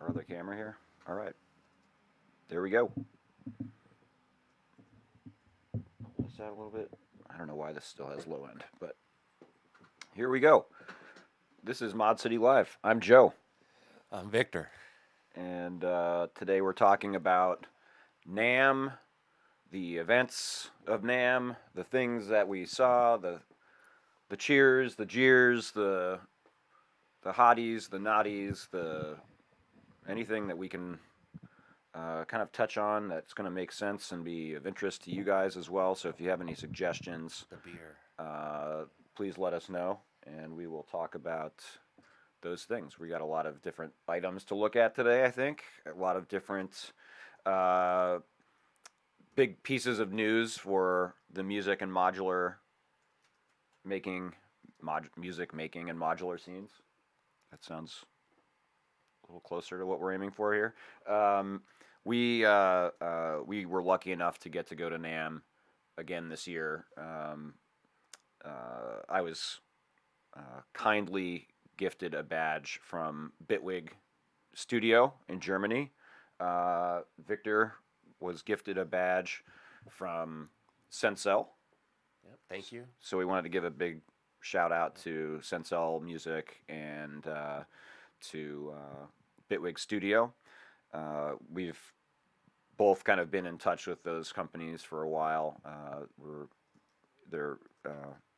our other camera here. All right, there we go. Pull this out a little bit. I don't know why this still has low end, but here we go. This is Mod City Live. I'm Joe, I'm Victor. and today we're talking about NAMM, the events of NAMM, the things that we saw, the cheers, the jeers, the hotties, the naughties, the anything that we can kind of touch on that's going to make sense and be of interest to you guys as well. So if you have any suggestions, The beer. uh, please let us know, and we will talk about those things. We got a lot of different items to look at today. I think a lot of different uh, big pieces of news for the music and modular making, music making and modular scenes. That sounds a little closer to what we're aiming for here. Um, we were lucky enough to get to go to NAMM again this year. I was kindly gifted a badge from Bitwig Studio in Germany. Victor was gifted a badge from Sensel. Yep. Thank you. So we wanted to give a big shout out to Sensel Music and to Bitwig Studio. We've both kind of been in touch with those companies for a while. They're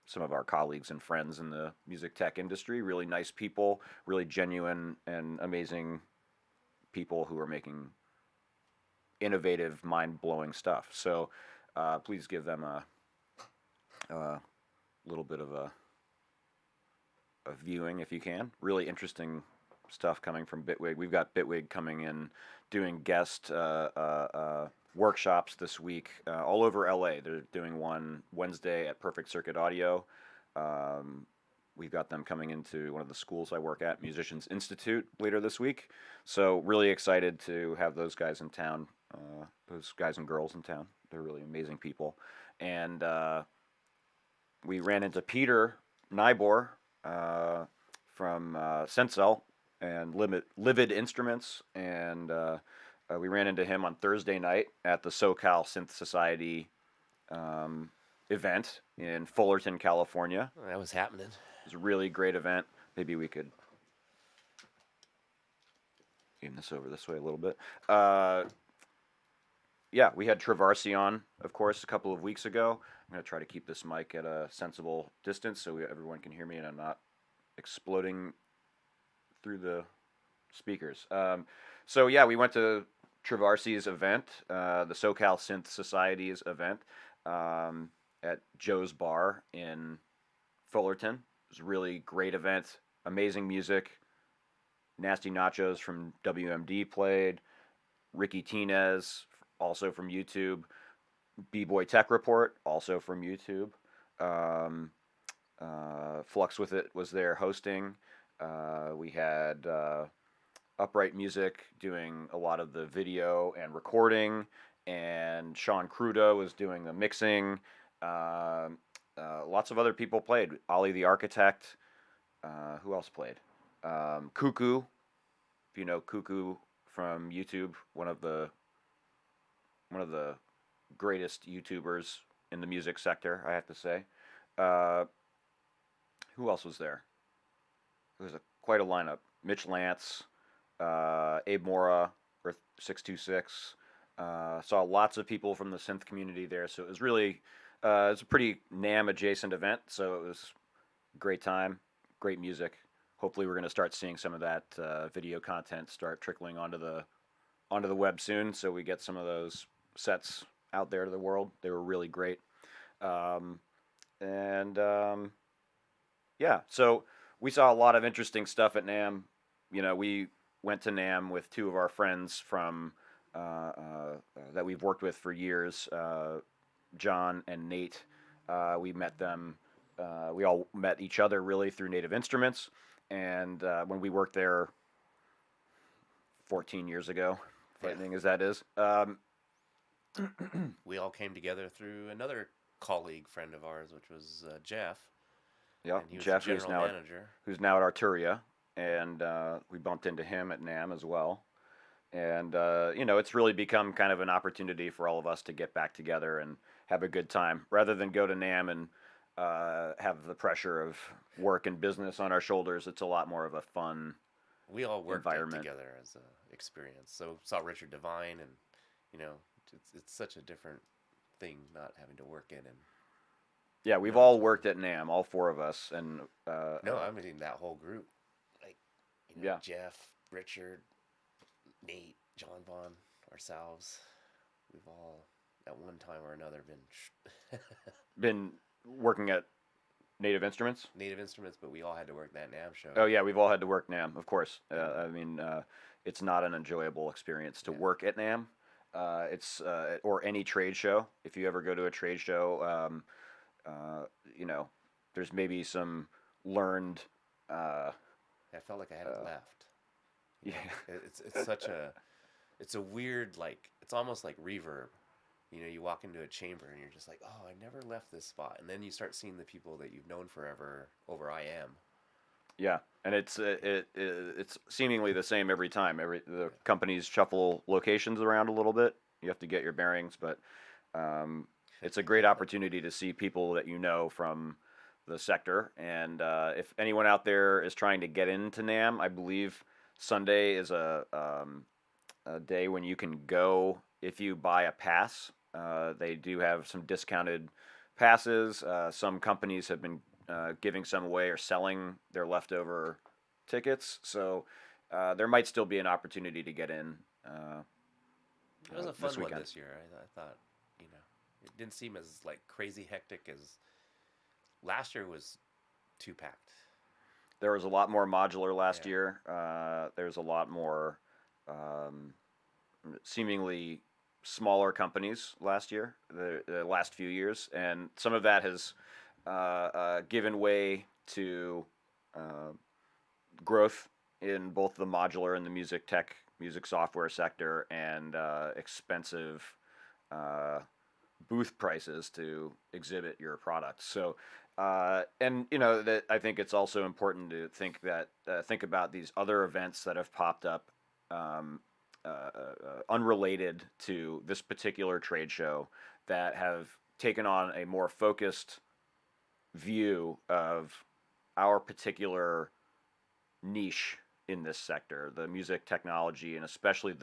some of our colleagues and friends in the music tech industry. Really nice people, really genuine and amazing people who are making innovative, mind blowing stuff. So please give them a little bit of a viewing if you can. Really interesting stuff coming from Bitwig. We've got Bitwig coming in doing guest workshops this week all over LA. They're doing one Wednesday at Perfect Circuit Audio. Um, we've got them coming into one of the schools I work at, Musicians Institute, later this week. So really excited to have those guys in town, those guys and girls in town. They're really amazing people. And we ran into Peter Nybor from Sensel and Livid Instruments, and we ran into him on Thursday night at the SoCal Synth Society um, event in Fullerton, California. That was happening. It was a really great event. Maybe we could aim this over this way a little bit. Yeah, we had Travarsi on, of course, a couple of weeks ago. I'm going to try to keep this mic at a sensible distance so everyone can hear me and I'm not exploding through the speakers. So yeah, we went to Travarsi's event, the SoCal Synth Society's event, at Joe's Bar in Fullerton. It was a really great event, amazing music. Nasty Nachos from WMD played. Ricky Tinez, also from YouTube. B-Boy Tech Report, also from YouTube. Um, Flux with It was there hosting. We had Upright Music doing a lot of the video and recording, and Sean Crudo was doing the mixing. Uh, Lots of other people played. Ollie the Architect. Who else played? Cuckoo, if you know Cuckoo from YouTube, one of the greatest YouTubers in the music sector, I have to say. Uh, who else was there? It was quite a lineup. Mitch Lance, Abe Mora, Earth 626. Saw lots of people from the synth community there, so it was really it was a pretty NAMM adjacent event. So it was a great time, great music. Hopefully, we're going to start seeing some of that video content start trickling onto the web soon, so we get some of those sets out there to the world. They were really great, um, and yeah, so we saw a lot of interesting stuff at NAMM. We went to NAMM with two of our friends from that we've worked with for years, John and Nate. We met them. We all met each other really through Native Instruments, and when we worked there 14 years ago, Yeah. frightening as that is. We all came together through another colleague friend of ours, which was Jeff, Yeah, and he was the Jeff, general manager. who's now at Arturia, and we bumped into him at NAMM as well. And it's really become kind of an opportunity for all of us to get back together and have a good time, rather than go to NAMM and have the pressure of work and business on our shoulders. It's a lot more of a fun We all worked it environment. together as a experience. So saw Richard Devine, and you know, it's such a different thing not having to work in and Yeah, we've know all each other. worked at NAMM, all four of us, and No, I mean that whole group, like yeah, Jeff, Richard, Nate, John Vaughn, ourselves. We've all at one time or another been been working at Native Instruments. Native Instruments, but we all had to work that NAB show. Oh yeah, we've all had to work NAMM, of course. And I mean, it's not an enjoyable experience to yeah, work at NAMM. It's or any trade show. If you ever go to a trade show, uh, you know, there's maybe some learned. Uh, I felt like I hadn't left. yeah, It's such a it's a weird, like, it's almost like reverb. You walk into a chamber and you're just like, oh, I never left this spot, and then you start seeing the people that you've known forever over IM. yeah, and it's seemingly the same every time. The Yeah. companies shuffle locations around a little bit. You have to get your bearings, but um, it's a great opportunity to see people that you know from the sector. And if anyone out there is trying to get into NAM, I believe Sunday is a day when you can go if you buy a pass. They do have some discounted passes. Some companies have been giving some away or selling their leftover tickets. So there might still be an opportunity to get in It was a this fun one weekend. this year. I thought, it didn't seem as like crazy hectic as last year was too packed. There was a lot more modular last Yeah. year. There's a lot more um, seemingly smaller companies last year, the last few years, and some of that has given way to uh, growth in both the modular and the music tech, music software sector, and expensive uh, booth prices to exhibit your products. So, and that I think it's also important to think about these other events that have popped up, um, unrelated to this particular trade show, that have taken on a more focused view of our particular niche in this sector, the music technology, and especially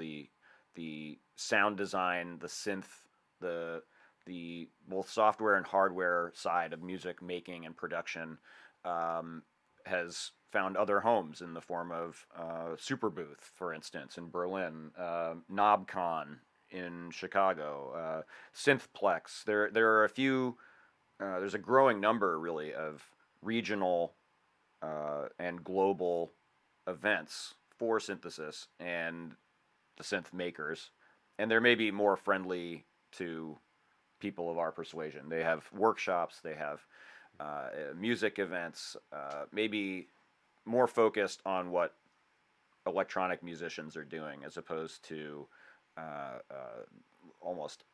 the sound design, the synth, the the both software and hardware side of music making and production, um, has found other homes in the form of Superbooth, for instance, in Berlin, KnobCon in Chicago, Synthplex. There are a few. There's a growing number, really, of regional and global events for synthesis and the synth makers, and they're maybe more friendly to people of our persuasion. They have workshops, they have music events, maybe more focused on what electronic musicians are doing, as opposed to almost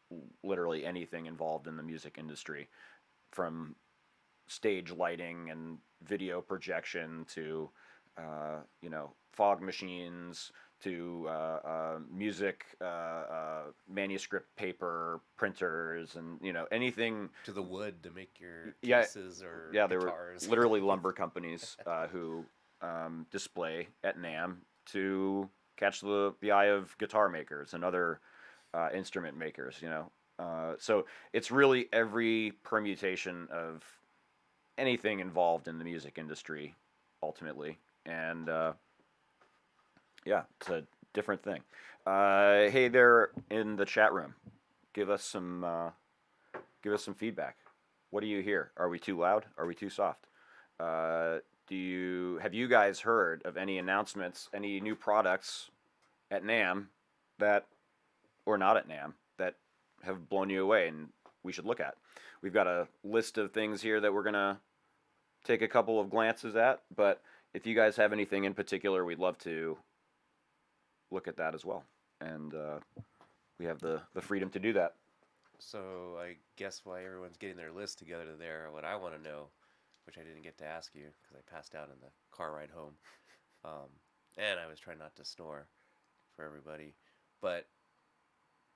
literally anything involved in the music industry, from stage lighting and video projection to fog machines to music manuscript paper printers, and anything. To the wood to make your Yeah, cases or yeah, there were guitars. literally lumber companies who display at NAMM to catch the eye of guitar makers and other instrument makers. So it's really every permutation of anything involved in the music industry, ultimately. And yeah, it's a different thing. Hey there in the chat room, give us some feedback. What do you hear? Are we too loud? Are we too soft? Have you guys heard of any announcements, any new products at NAMM that, or not at NAMM, that have blown you away and we should look at? We've got a list of things here that we're gonna take a couple of glances at, but if you guys have anything in particular, we'd love to look at that as well. And we have the freedom to do that. So I guess while everyone's getting their list together there, what I want to know, which I didn't get to ask you because I passed out in the car ride home, Um, and I was trying not to snore for everybody. But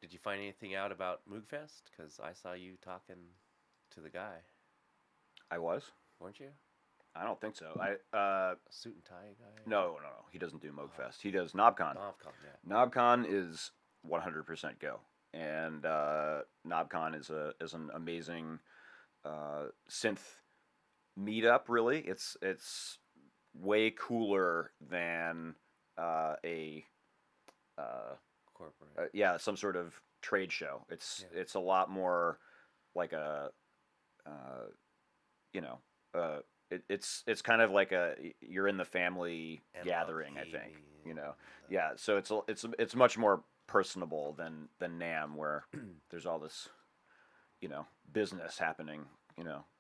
did you find anything out about Moogfest? Because I saw you talking to the guy, I was. weren't you? I don't think so. A suit and tie guy? No. He doesn't do Oh, Moogfest. He does NobCon. Novcon, yeah. NobCon is 100% go, and NobCon is an amazing synth meetup. Really, it's way cooler than a Corporate. yeah, some sort of trade show. Yeah. It's a lot more like a uh, you know uh, it's kind of like you're in the family Analog gathering. I think gaming. yeah. So it's much more personable than NAMM, where there's all this business happening.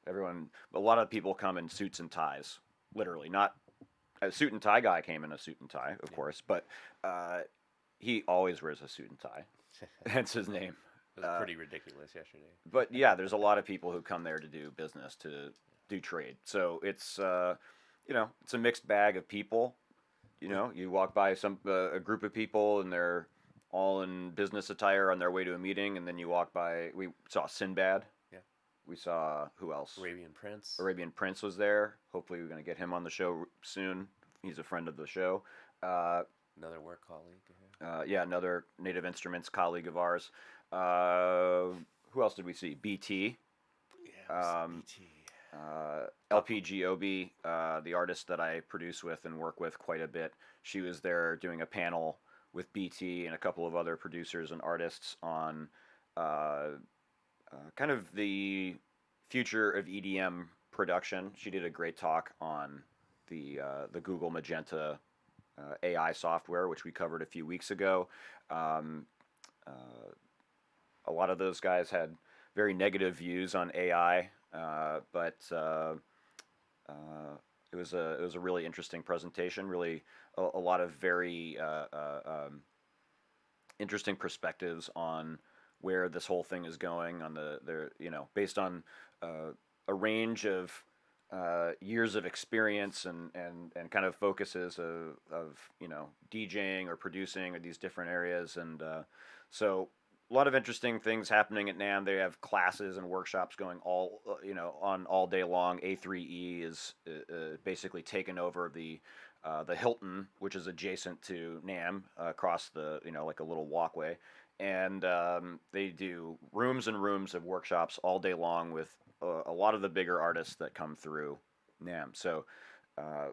Everyone, a lot of people come in suits and ties, literally. Not a suit and tie guy came in a suit and tie, of Yeah. course, but he always wears a suit and tie. That's his name. It was pretty ridiculous yesterday. But yeah, there's a lot of people who come there to do business, to do trade. So it's a mixed bag of people. You walk by a group of people and they're all in business attire on their way to a meeting, and then you walk by. We saw Sinbad. Yeah. We saw who else? Arabian Prince. Arabian Prince was there. Hopefully, we're gonna get him on the show soon. He's a friend of the show. Uh, Another work colleague. yeah, another Native Instruments colleague of ours. Uh, who else did we see? BT. Yeah, Um, BT. LPGOB, the artist that I produce with and work with quite a bit. She was there doing a panel with BT and a couple of other producers and artists on kind of the future of EDM production. She did a great talk on the Google Magenta AI software, which we covered a few weeks ago. Um, uh, a lot of those guys had very negative views on AI, but it was a really interesting presentation. Really, a lot of very interesting perspectives on where this whole thing is going. On based on a range of years of experience and kind of focuses of DJing or producing or these different areas, and so a lot of interesting things happening at NAMM. They have classes and workshops going on all day long. A3E is basically taken over the Hilton, which is adjacent to NAMM, across like a little walkway, and they do rooms and rooms of workshops all day long with a lot of the bigger artists that come through NAMM. So uh,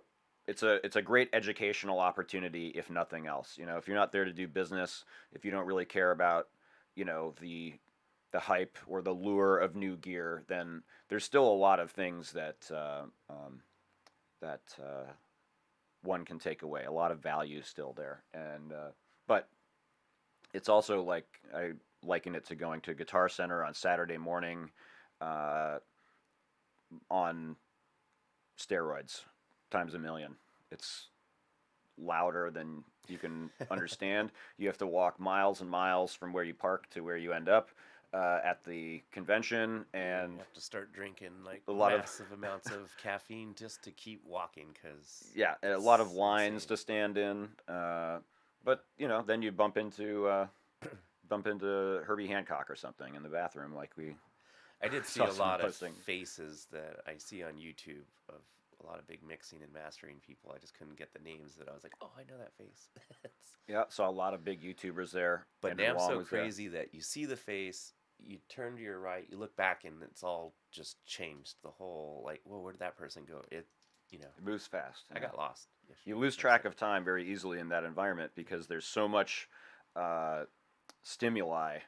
it's a great educational opportunity, if nothing else. If you're not there to do business, if you don't really care about the hype or the lure of new gear, then there's still a lot of things that one can take away. A lot of value still there, and but it's also like I liken it to going to Guitar Center on Saturday morning, uh, on steroids times a million. It's louder than you can understand. You have to walk miles and miles from where you park to where you end up at the convention, and You have to start drinking like a lot of massive amounts of caffeine just to keep walking because yeah, a lot of it's lines insane. to stand in. Yeah. But then you bump into Herbie Hancock or something in the bathroom, like we I did see saw a someone lot of posting. faces that I see on YouTube of a lot of big mixing and mastering people. I just couldn't get the names that I was like, oh, I know that face. Yeah, saw a lot of big YouTubers there. But Andrew NAMM's Wong so was there. crazy that you see the face, you turn to your right, you look back, and it's all just changed. The whole like, whoa, where did that person go? It moves fast. I Yeah. got lost. You lose For a track second. of time very easily in that environment because there's so much uh, stimuli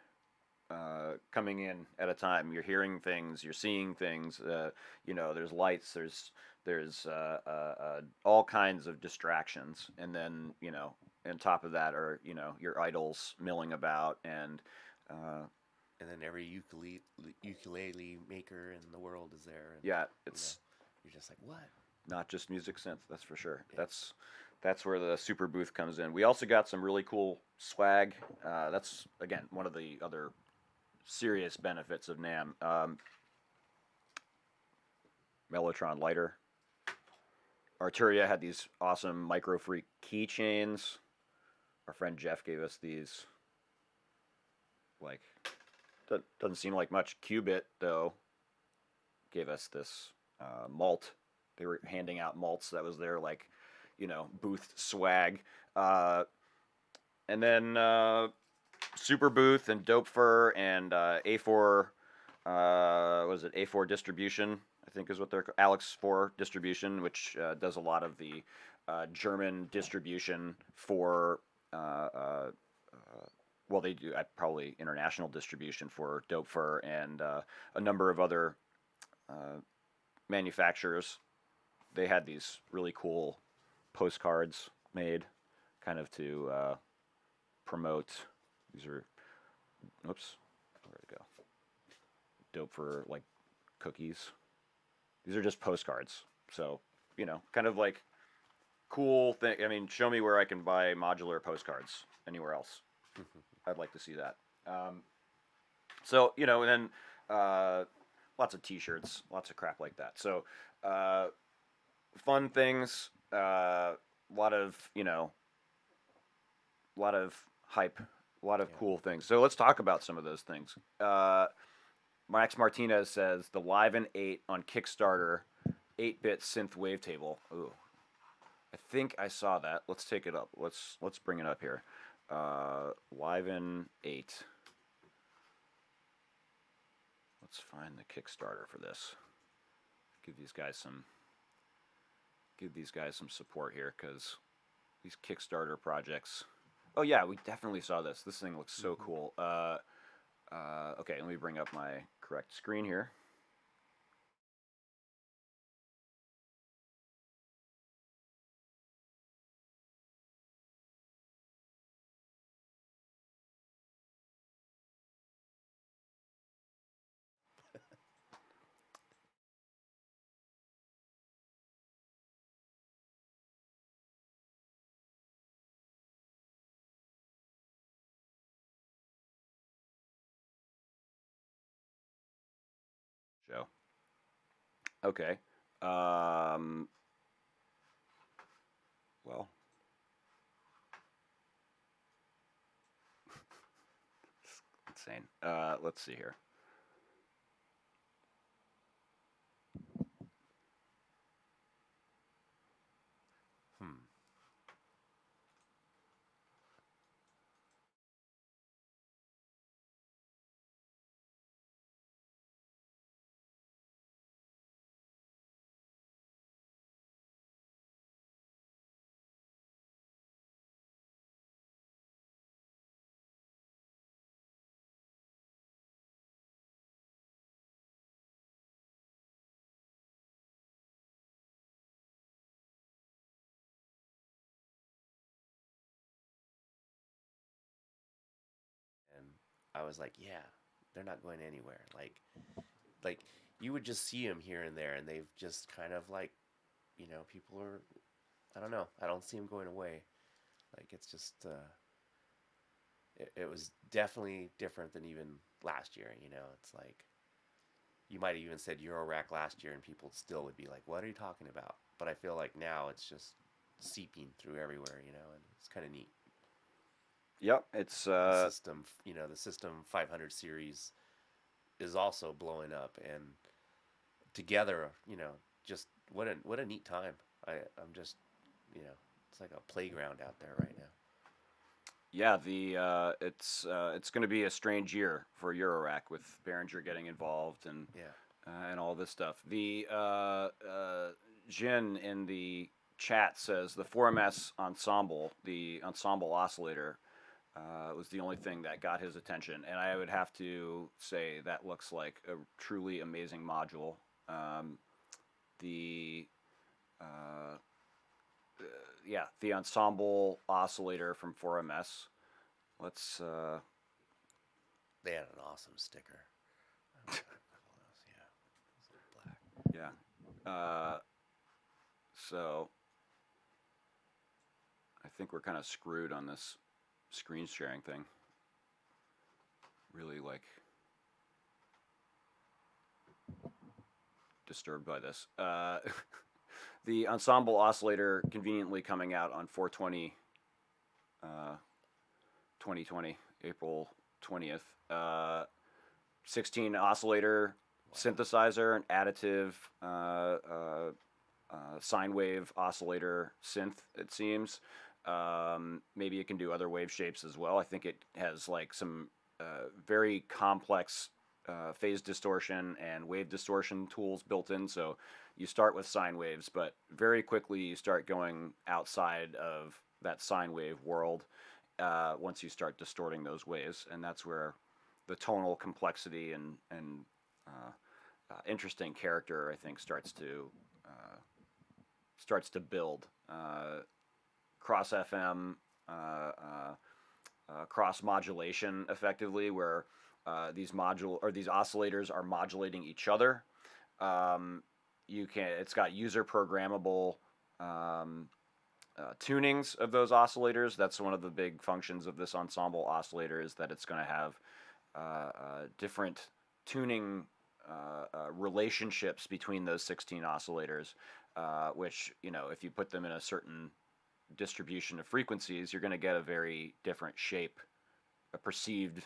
coming in at a time. You're hearing things, you're seeing things. There's lights, there's all kinds of distractions, and then on top of that are your idols milling about, and uh, And then every ukulele maker in the world is there, and yeah, you know, it's you're just like, what? not just music synth, that's for sure. Yeah. That's where the super booth comes in. We also got some really cool swag. That's again one of the other serious benefits of NAMM. Mellotron lighter, Arturia had these awesome Micro Freak keychains. Our friend Jeff gave us these. Like, doesn't seem like much. Qubit though gave us this malt. They were handing out malts. That was their like, booth swag. Uh, and then Super Booth and Dope Fur and A4. Was it A4 Distribution? I think is what they're Alex 4 Distribution, which does a lot of the German distribution for. Well, they do probably international distribution for Dope Fur and a number of other uh, manufacturers. They had these really cool postcards made, kind of to promote. These are, oops, where'd it go? Dope for like cookies. These are just postcards. So, kind of like cool thing. I mean, show me where I can buy modular postcards anywhere else. I'd like to see that. So, and then lots of T-shirts, lots of crap like that. So, fun things. Lot of, a lot of hype, a lot of cool things. So let's talk about some of those things. Max Martinez says the Liven 8 on Kickstarter, 8-bit synth wavetable. Ooh, I think I saw that. Let's take it up. Let's bring it up here. Liven 8. Let's find the Kickstarter for this. Give these guys some support here, because these Kickstarter projects. Oh yeah, we definitely saw this. This thing looks so cool. Okay, let me bring up my correct screen here. Show. Okay. Well, insane. Let's see here. Hmm. And I was like, yeah, they're not going anywhere. Like you would just see them here and there, and they've just kind of like, people are. I don't know. I don't see them going away. Like it's just. It was definitely different than even last year. It's like you might have even said Eurorack last year, and people still would be like, "What are you talking about?" But I feel like now it's just seeping through everywhere. And it's kind of neat. Yep, it's The System 500 series is also blowing up, and together, just what a neat time. I'm just, it's like a playground out there right now. yeah. It's going to be a strange year for Eurorack with Behringer getting involved Yeah. and all this stuff. The Jin in the chat says the 4MS ensemble, the ensemble oscillator, was the only thing that got his attention, and I would have to say that looks like a truly amazing module. The uh, yeah, the ensemble oscillator from 4MS. Let's They had an awesome sticker. Yeah, black. yeah. So I think we're kind of screwed on this screen sharing thing. Really like disturbed by this. The ensemble oscillator conveniently coming out on 420, 2020, April 20th. 16 oscillator Wow. synthesizer, an additive sine wave oscillator synth, it seems. Maybe it can do other wave shapes as well. I think it has like some very complex phase distortion and wave distortion tools built in. So you start with sine waves, but very quickly you start going outside of that sine wave world once you start distorting those waves, and that's where the tonal complexity and interesting character, I think, build. Cross FM, cross modulation, effectively, where these oscillators are modulating each other. It's got user programmable tunings of those oscillators. That's one of the big functions of this ensemble oscillator, is that it's going to have different tuning relationships between those 16 oscillators, which, if you put them in a certain distribution of frequencies, you're going to get a very different shape, a perceived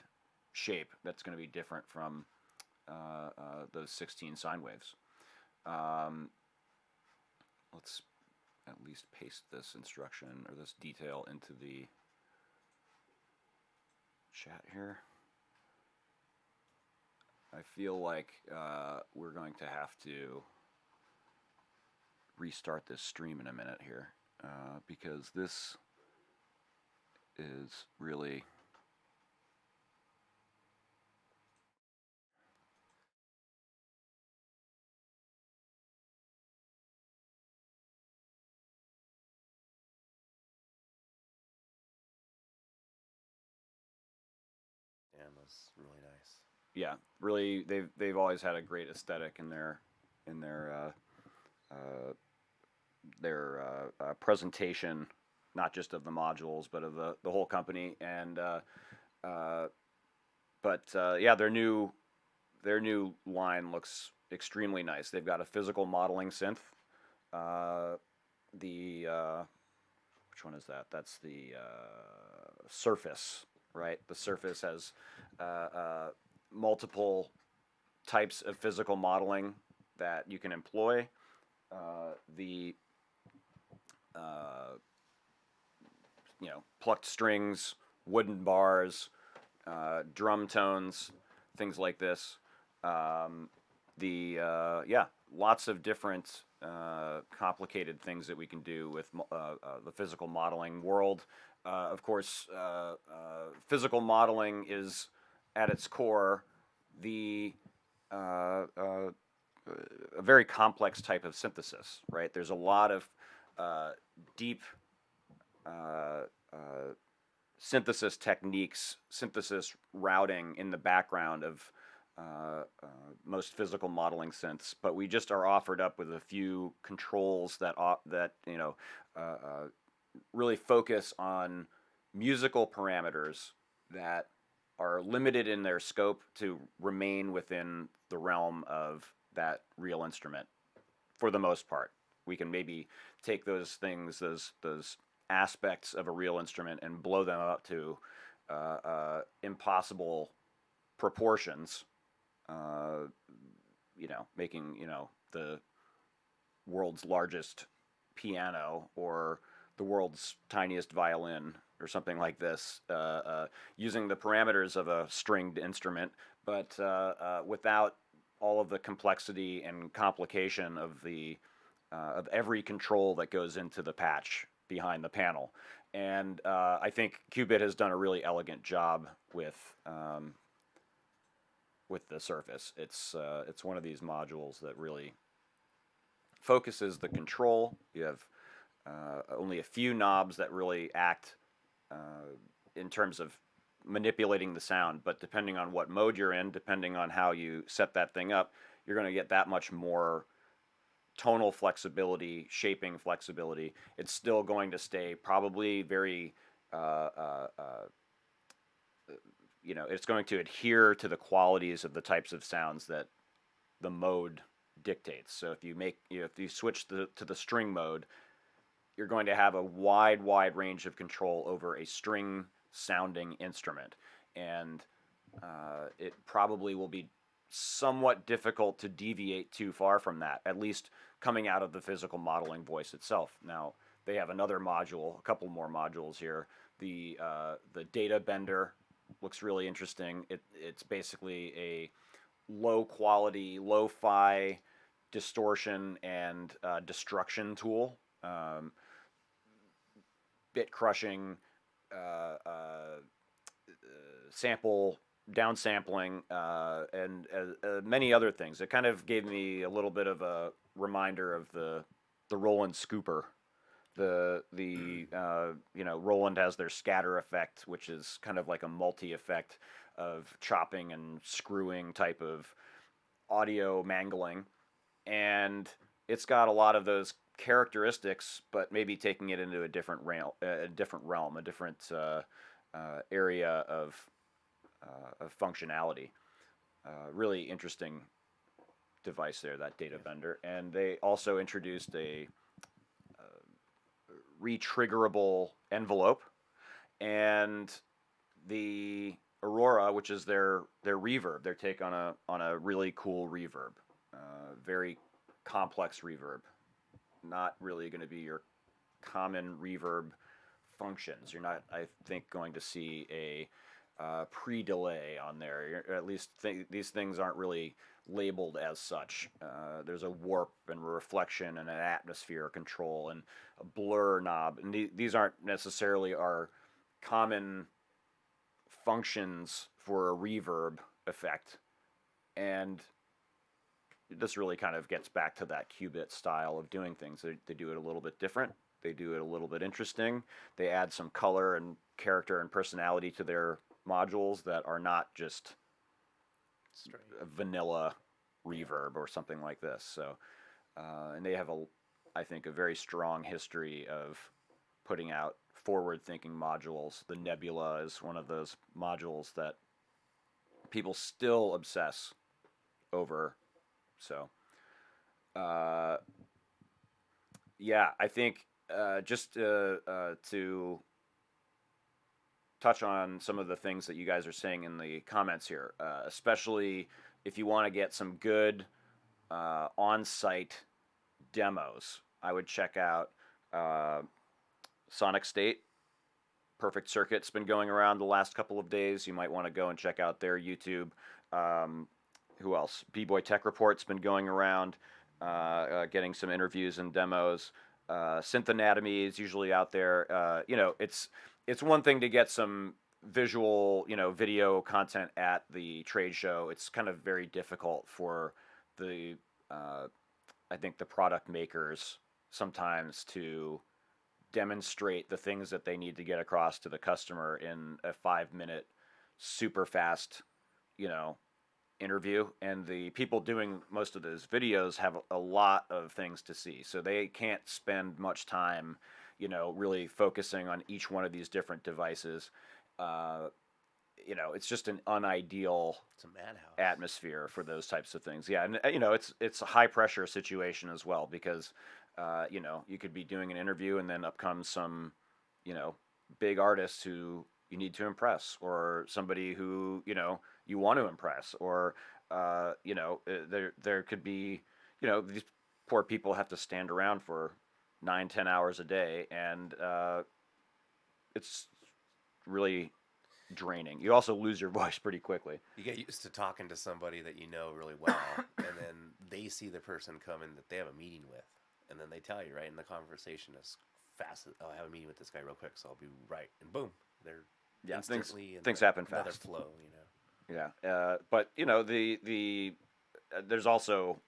shape that's going to be different from those 16 sine waves. Let's at least paste this instruction or this detail into the chat here. I feel like we're going to have to restart this stream in a minute here because this is really Damn, that's really nice. yeah, really they've always had a great aesthetic in their presentation, not just of the modules but of the whole company. And yeah, their new line looks extremely nice. They've got a physical modeling synth. The which one is that? That's the Surface, right? The Surface has multiple types of physical modeling that you can employ. The plucked strings, wooden bars, drum tones, things like this. Yeah, lots of different complicated things that we can do with the physical modeling world. Of course, physical modeling is at its core the a very complex type of synthesis, right? There's a lot of deep synthesis techniques, synthesis routing in the background of most physical modeling synths, but we just are offered up with a few controls that really focus on musical parameters that are limited in their scope to remain within the realm of that real instrument for the most part. We can maybe take those things, those aspects of a real instrument, and blow them up to impossible proportions. Making the world's largest piano or the world's tiniest violin or something like this, using the parameters of a stringed instrument, but without all of the complexity and complication of every control that goes into the patch behind the panel. And I think Qubit has done a really elegant job with the Surface. It's one of these modules that really focuses the control. You have only a few knobs that really act in terms of manipulating the sound, but depending on what mode you're in, depending on how you set that thing up, you're going to get that much more tonal flexibility, shaping flexibility. It's still going to stay probably very it's going to adhere to the qualities of the types of sounds that the mode dictates. So if you make, if you switch to the string mode, you're going to have a wide range of control over a string sounding instrument, and it probably will be somewhat difficult to deviate too far from that, at least coming out of the physical modeling voice itself. Now, they have another module, a couple more modules here. The data bender looks really interesting. It's basically a low quality, lo-fi distortion and destruction tool. Bit crushing, sample downsampling, and many other things. It kind of gave me a little bit of a reminder of the Roland Scooper. Roland has their scatter effect, which is kind of like a multi effect of chopping and screwing type of audio mangling, and it's got a lot of those characteristics, but maybe taking it into a different realm, a different area of functionality. Really interesting device there, that data bender. And they also introduced a retriggerable envelope, and the Aurora, which is their reverb, their take on a really cool reverb, very complex reverb, not really going to be your common reverb functions. You're not, I think, going to see a pre-delay on there. At least these things aren't really labeled as such. There's a warp and a reflection and an atmosphere control and a blur knob. And these aren't necessarily our common functions for a reverb effect. And this really kind of gets back to that Qubit style of doing things. They do it a little bit different. They do it a little bit interesting. They add some color and character and personality to their modules that are not just straight a vanilla reverb or something like this. So, and they have I think, a very strong history of putting out forward-thinking modules. The Nebula is one of those modules that people still obsess over. So, yeah, I think just to touch on some of the things that you guys are saying in the comments here, especially if you want to get some good on-site demos, I would check out Sonic State. Perfect Circuit's been going around the last couple of days. You might want to go and check out their YouTube. Who else? B-Boy Tech Report's been going around, getting some interviews and demos. Synth Anatomy is usually out there. It's one thing to get some visual, video content at the trade show. It's kind of very difficult for the, I think, the product makers sometimes to demonstrate the things that they need to get across to the customer in a 5-minute, super fast, interview. And the people doing most of those videos have a lot of things to see, so they can't spend much time, really focusing on each one of these different devices. It's just an unideal It's a madhouse atmosphere for those types of things. Yeah, and it's a high pressure situation as well, because you could be doing an interview and then up comes some, big artist who you need to impress, or somebody who you want to impress, or there could be, these poor people have to stand around for 9-10 hours a day, and it's really draining. You also lose your voice pretty quickly. You get used to talking to somebody that you know really well, and then they see the person coming that they have a meeting with, and then they tell you right in the conversation as fast as, I have a meeting with this guy real quick, so I'll be right, and boom, they're instantly things happen another fast. flow, Yeah, but the there's also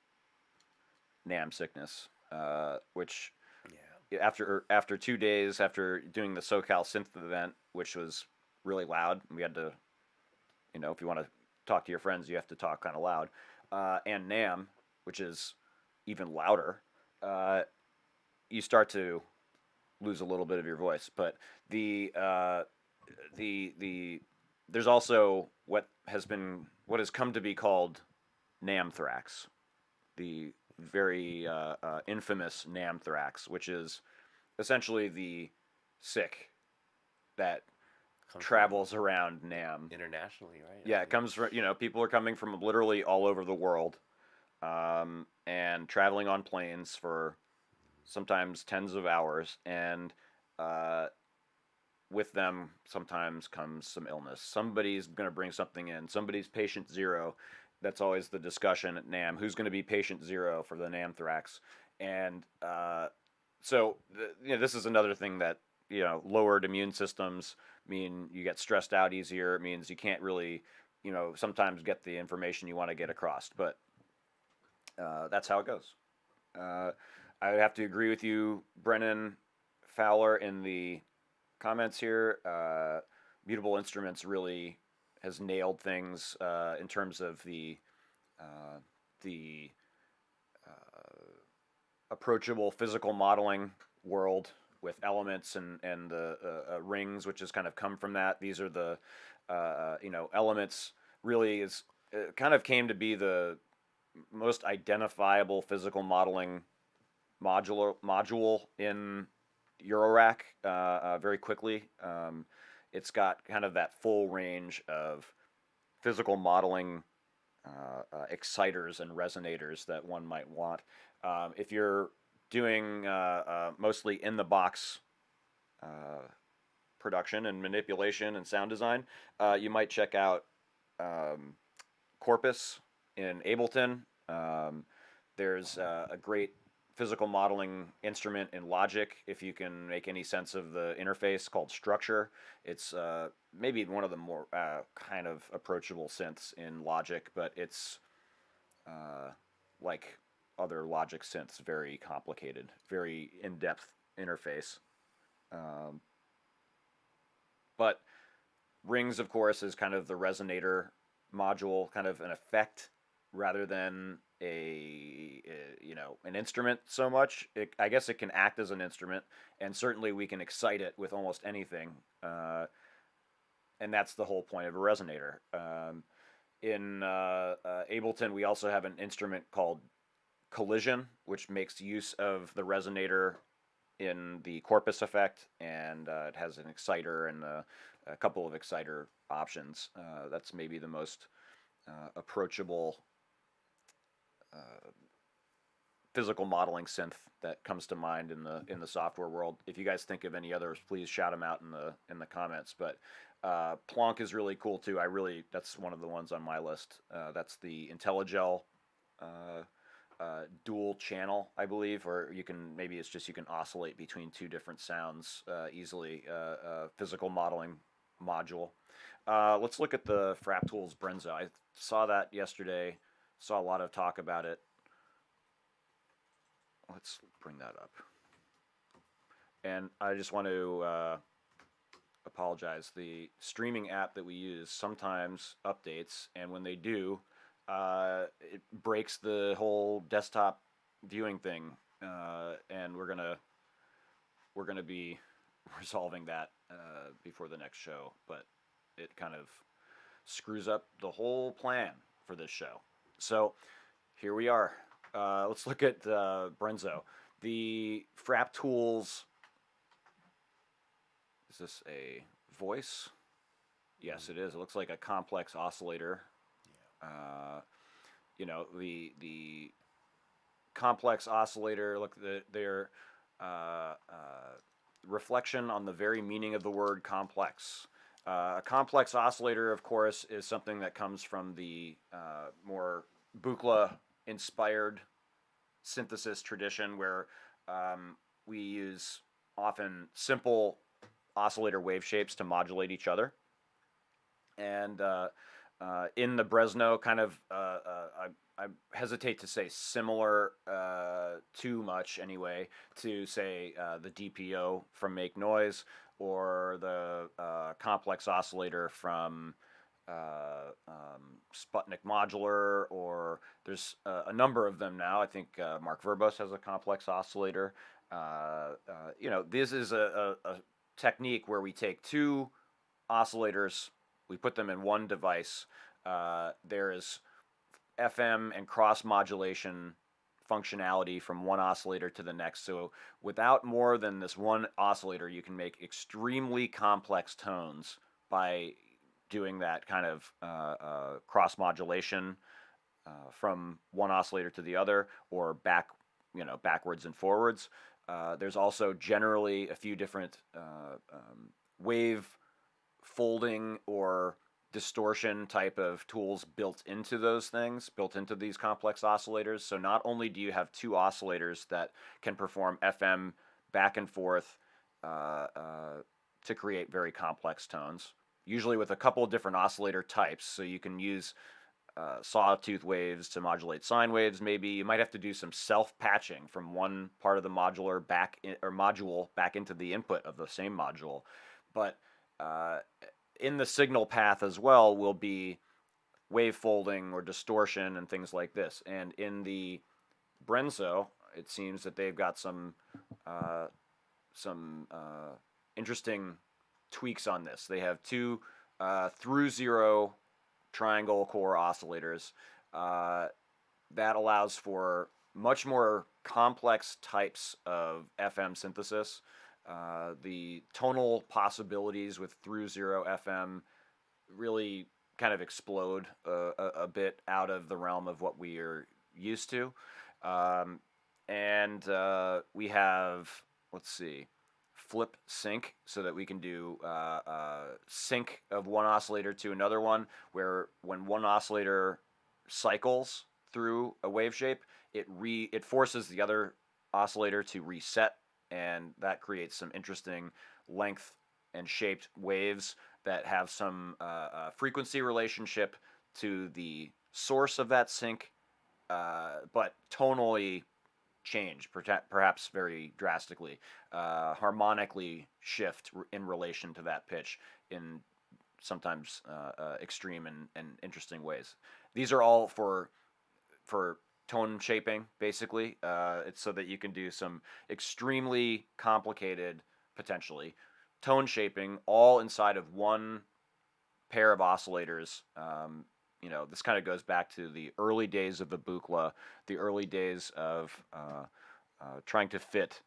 NAMM sickness, which after 2 days after doing the SoCal Synth event, which was really loud, we had to, if you want to talk to your friends, you have to talk kind of loud, and NAMM, which is even louder, you start to lose a little bit of your voice. But the there's also what has come to be called NAMM thrax. The very infamous NAMM thrax, which is essentially the sick that Comes from travels around NAMM. internationally, right? I Yeah, it think. comes from, people are coming from literally all over the world, and traveling on planes for sometimes tens of hours, and uh, with them sometimes comes some illness. Somebody's going to bring something in. Somebody's patient zero. That's always the discussion at NAMM. Who's going to be patient zero for the NAMM thrax? And this is another thing that lowered immune systems mean you get stressed out easier. It means you can't really sometimes get the information you want to get across. But that's how it goes. Uh, I would have to agree with you, Brennan Fowler, in the comments here. Mutable Instruments really has nailed things in terms of the approachable physical modeling world with elements and the rings, which has kind of come from that. These are the elements. Really is kind of came to be the most identifiable physical modeling module in Eurorack very quickly. It's got kind of that full range of physical modeling exciters and resonators that one might want. If you're doing mostly in the box production and manipulation and sound design, you might check out um, Corpus in Ableton. There's a great physical modeling instrument in Logic, if you can make any sense of the interface, called Structure. It's maybe one of the more kind of approachable synths in Logic, but it's like other Logic synths, very complicated, very in-depth interface. Um, but Rings, of course, is kind of the resonator module, kind of an effect rather than an instrument so much. I guess it can act as an instrument, and certainly we can excite it with almost anything, and that's the whole point of a resonator. In Ableton, we also have an instrument called Collision, which makes use of the resonator in the corpus effect, and it has an exciter and a couple of exciter options. That's maybe the most approachable physical modeling synth that comes to mind in the software world. If you guys think of any others, please shout them out in the comments. But Plonk is really cool too. That's one of the ones on my list. That's the IntelliGel dual channel, I believe, or maybe it's just you can oscillate between two different sounds easily. Physical modeling module. Let's look at the Frap Tools Brenzo. I saw that yesterday. Saw a lot of talk about it. Let's bring that up. And I just want to apologize. The streaming app that we use sometimes updates, and when they do, it breaks the whole desktop viewing thing, and we're gonna be resolving that before the next show. But it kind of screws up the whole plan for this show. So here we are. Let's look at Brenzo. The Frap Tools. Is this a voice? Yes, it is. It looks like a complex oscillator. The complex oscillator. Look, their reflection on the very meaning of the word complex. A complex oscillator, of course, is something that comes from the more Buchla-inspired synthesis tradition, where we use often simple oscillator wave shapes to modulate each other. And in the Bresno, kind of, I hesitate to say similar too much anyway, to say the DPO from Make Noise, or the complex oscillator from Sputnik Modular, or there's a number of them now. I think Mark Verbos has a complex oscillator. This is a technique where we take two oscillators, we put them in one device. There is FM and cross modulation functionality from one oscillator to the next. So without more than this one oscillator, you can make extremely complex tones by doing that kind of cross modulation from one oscillator to the other, or backwards and forwards. There's also generally a few different wave folding or distortion type of tools built into those things, built into these complex oscillators. So not only do you have two oscillators that can perform FM back and forth to create very complex tones, usually with a couple of different oscillator types. So you can use sawtooth waves to modulate sine waves. Maybe you might have to do some self-patching from one part of the modular or module back into the input of the same module. But in the signal path as well will be wave folding or distortion and things like this. And in the Brenzo, it seems that they've got some interesting tweaks on this. They have two through zero triangle core oscillators that allows for much more complex types of FM synthesis. The tonal possibilities with through zero FM really kind of explode a bit out of the realm of what we are used to. And we have, let's see, flip sync, so that we can do sync of one oscillator to another one, where when one oscillator cycles through a wave shape, it forces the other oscillator to reset, and that creates some interesting length and shaped waves that have some frequency relationship to the source of that sync, but tonally change, perhaps very drastically, harmonically shift in relation to that pitch in sometimes extreme and interesting ways. These are all for tone shaping, basically. It's so that you can do some extremely complicated, potentially, tone shaping all inside of one pair of oscillators. This kind of goes back to the early days of the Buchla, the early days of trying to fit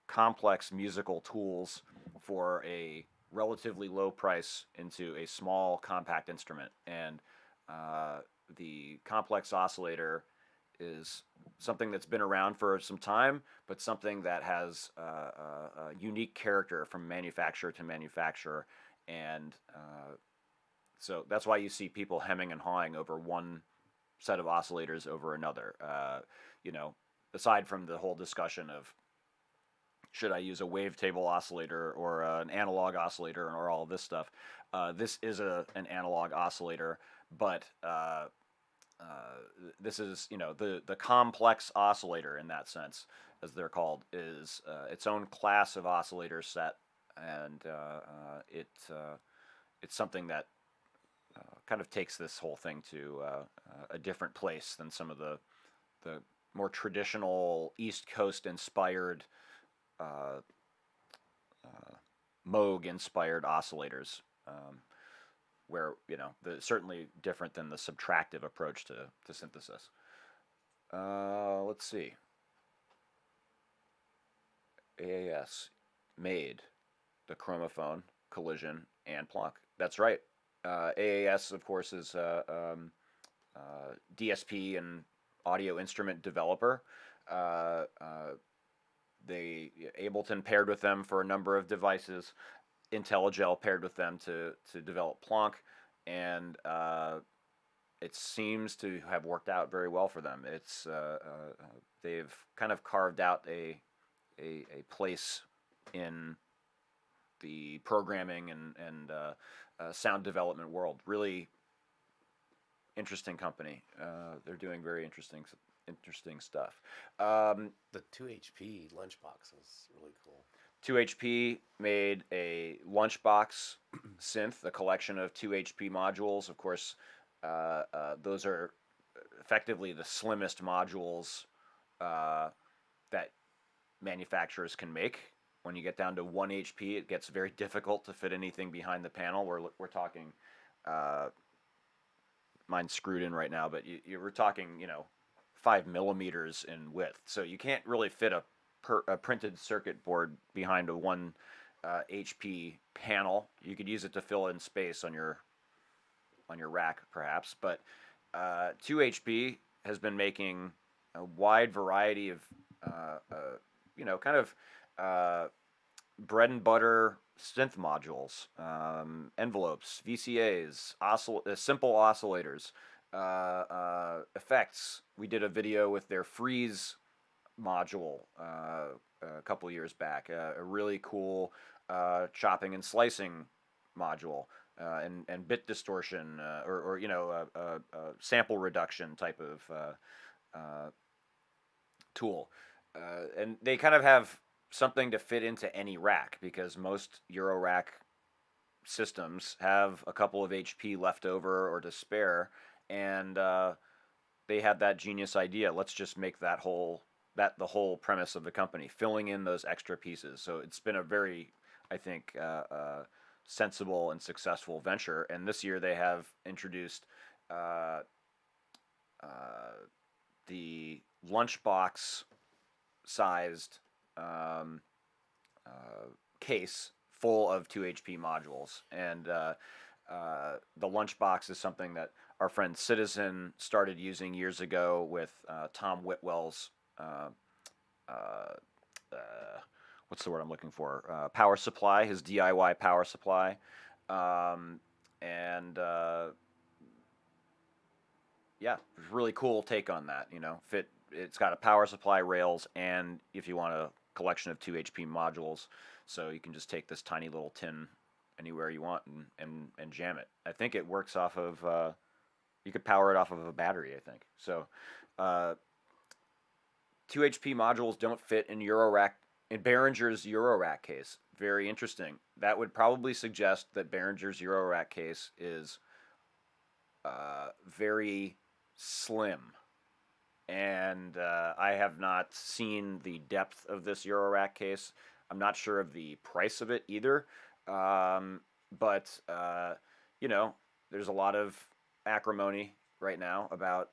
complex musical tools for a relatively low price into a small compact instrument. And the complex oscillator is something that's been around for some time, but something that has a unique character from manufacturer to manufacturer. And so that's why you see people hemming and hawing over one set of oscillators over another. Aside from the whole discussion of should I use a wavetable oscillator or an analog oscillator or all of this stuff, this is an analog oscillator, but this is the complex oscillator in that sense, as they're called, is its own class of oscillator set, and it's something that kind of takes this whole thing to a different place than some of the more traditional East Coast inspired Moog inspired oscillators, where certainly different than the subtractive approach to synthesis. Let's see. AAS made the chromophone, collision, and Planck. That's right. AAS, of course, is DSP and audio instrument developer. Ableton paired with them for a number of devices. IntelliGel paired with them to develop Planck, and it seems to have worked out very well for them. It's they've kind of carved out a place in the programming and sound development world. Really interesting company. They're doing very interesting stuff. The 2HP lunchbox was really cool. 2HP made a lunchbox synth, a collection of 2HP modules. Of course, those are effectively the slimmest modules that manufacturers can make. When you get down to 1 HP, it gets very difficult to fit anything behind the panel. We're talking, mine's screwed in right now, but we're talking, 5 millimeters in width, so you can't really fit a printed circuit board behind a 1 HP panel. You could use it to fill in space on your rack, perhaps, but 2HP has been making a wide variety of kind of uh, bread and butter synth modules, envelopes, VCAs, simple oscillators, effects. We did a video with their freeze module a couple years back, a really cool chopping and slicing module. And bit distortion or sample reduction type of tool, and they kind of have something to fit into any rack because most Euro rack systems have a couple of HP left over or to spare, and they had that genius idea. Let's just make the whole premise of the company, filling in those extra pieces. So it's been a very, I think, sensible and successful venture. And this year they have introduced the lunchbox sized case full of 2HP modules. And the lunchbox is something that our friend Citizen started using years ago with Tom Whitwell's what's the word I'm looking for? Power supply, his DIY power supply, and yeah, really cool take on that. It's got a power supply, rails, and if you want a collection of 2HP modules, so you can just take this tiny little tin anywhere you want and jam it. I think it works off of you could power it off of a battery, I think. So 2HP modules don't fit in Behringer's Eurorack case. Very interesting. That would probably suggest that Behringer's Eurorack case is very slim. And I have not seen the depth of this Eurorack case. I'm not sure of the price of it either. But there's a lot of acrimony right now about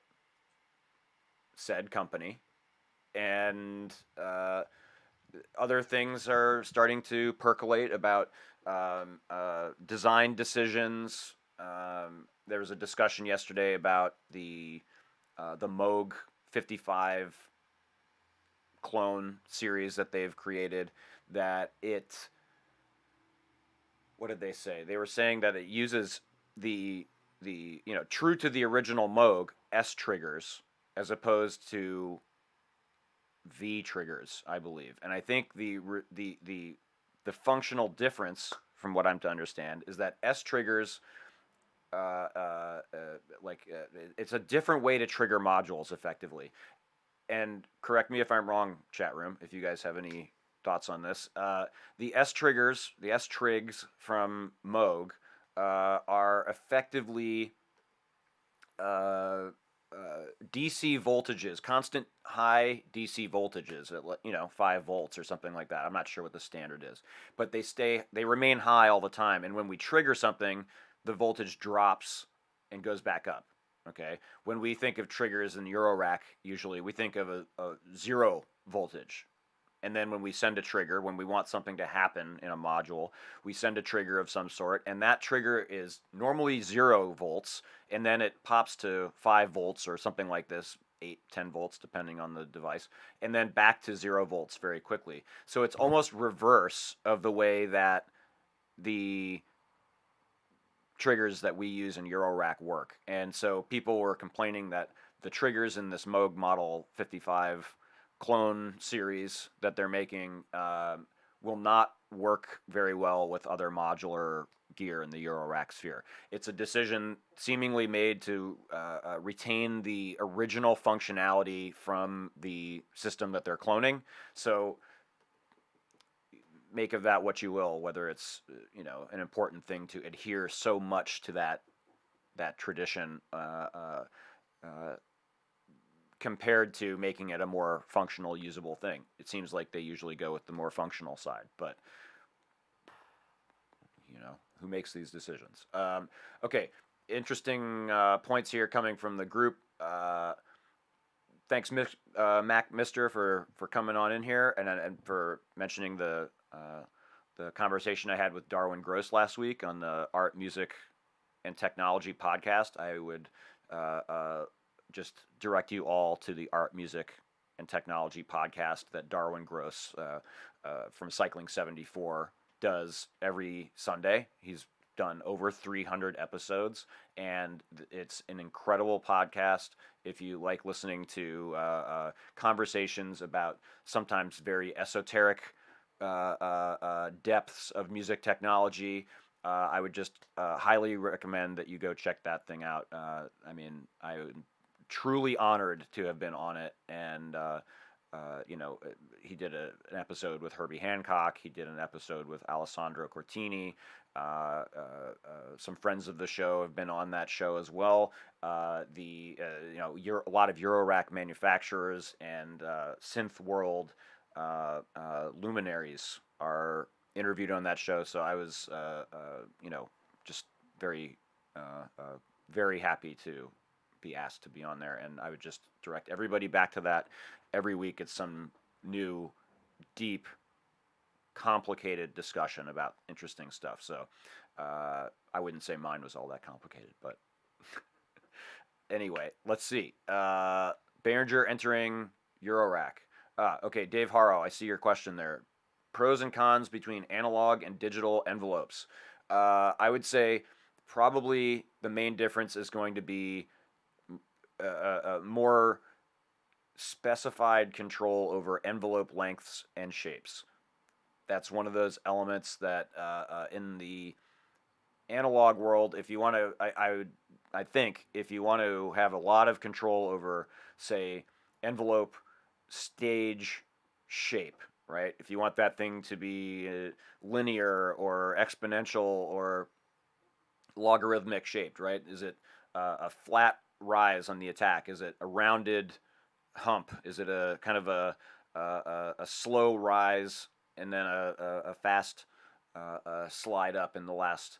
said company. And other things are starting to percolate about design decisions. There was a discussion yesterday about the Moog 55 clone series that they've created. What did they say? They were saying that it uses the true to the original Moog S triggers as opposed to V triggers, I believe. And I think the functional difference, from what I'm to understand, is that S triggers, it's a different way to trigger modules effectively. And correct me if I'm wrong, chat room, if you guys have any thoughts on this. The S triggers, the S trigs from Moog, are effectively DC voltages, constant high DC voltages at 5 volts or something like that. I'm not sure what the standard is, but they remain high all the time. And when we trigger something, the voltage drops and goes back up. Okay. When we think of triggers in Eurorack, usually we think of a 0 voltage. And then when we send a trigger, when we want something to happen in a module, we send a trigger of some sort, and that trigger is normally 0 volts, and then it pops to 5 volts or something like this, 8, 10 volts, depending on the device, and then back to 0 volts very quickly. So it's almost reverse of the way that the triggers that we use in Eurorack work. And so people were complaining that the triggers in this Moog Model 55 clone series that they're making will not work very well with other modular gear in the Eurorack sphere. It's a decision seemingly made to retain the original functionality from the system that they're cloning. So make of that what you will, whether it's an important thing to adhere so much to that tradition compared to making it a more functional, usable thing. It seems like they usually go with the more functional side, but who makes these decisions? Okay, interesting points here coming from the group. thanks, Mac Mister, for coming on in here and for mentioning the conversation I had with Darwin Gross last week on the Art, Music, and Technology podcast. I would uh, uh, just direct you all to the Art, Music, and Technology podcast that Darwin Gross from Cycling 74 does every Sunday. He's done over 300 episodes, and it's an incredible podcast. If you like listening to conversations about sometimes very esoteric depths of music technology, I would just highly recommend that you go check that thing out. I mean, I'm truly honored to have been on it, and you know, he did an episode with Herbie Hancock. He did an episode with Alessandro Cortini. Some friends of the show have been on that show as well. You know, a lot of Eurorack manufacturers and synth world luminaries are interviewed on that show. So I was, you know, just very, very happy to be asked to be on there, and I would just direct everybody back to that. Every week, it's some new, deep, complicated discussion about interesting stuff. So I wouldn't say mine was all that complicated, but anyway, let's see. Behringer entering Eurorack. Okay, Dave Harrow, I see your question there. Pros and cons between analog and digital envelopes. I would say probably the main difference is going to be more specified control over envelope lengths and shapes. That's one of those elements that in the analog world, if you want to, I think if you want to have a lot of control over, say, envelope, stage, shape, right? If you want that thing to be linear or exponential or logarithmic shaped, right? Is it a flat rise on the attack? Is it a rounded hump? Is it a kind of a slow rise and then a fast slide up in the last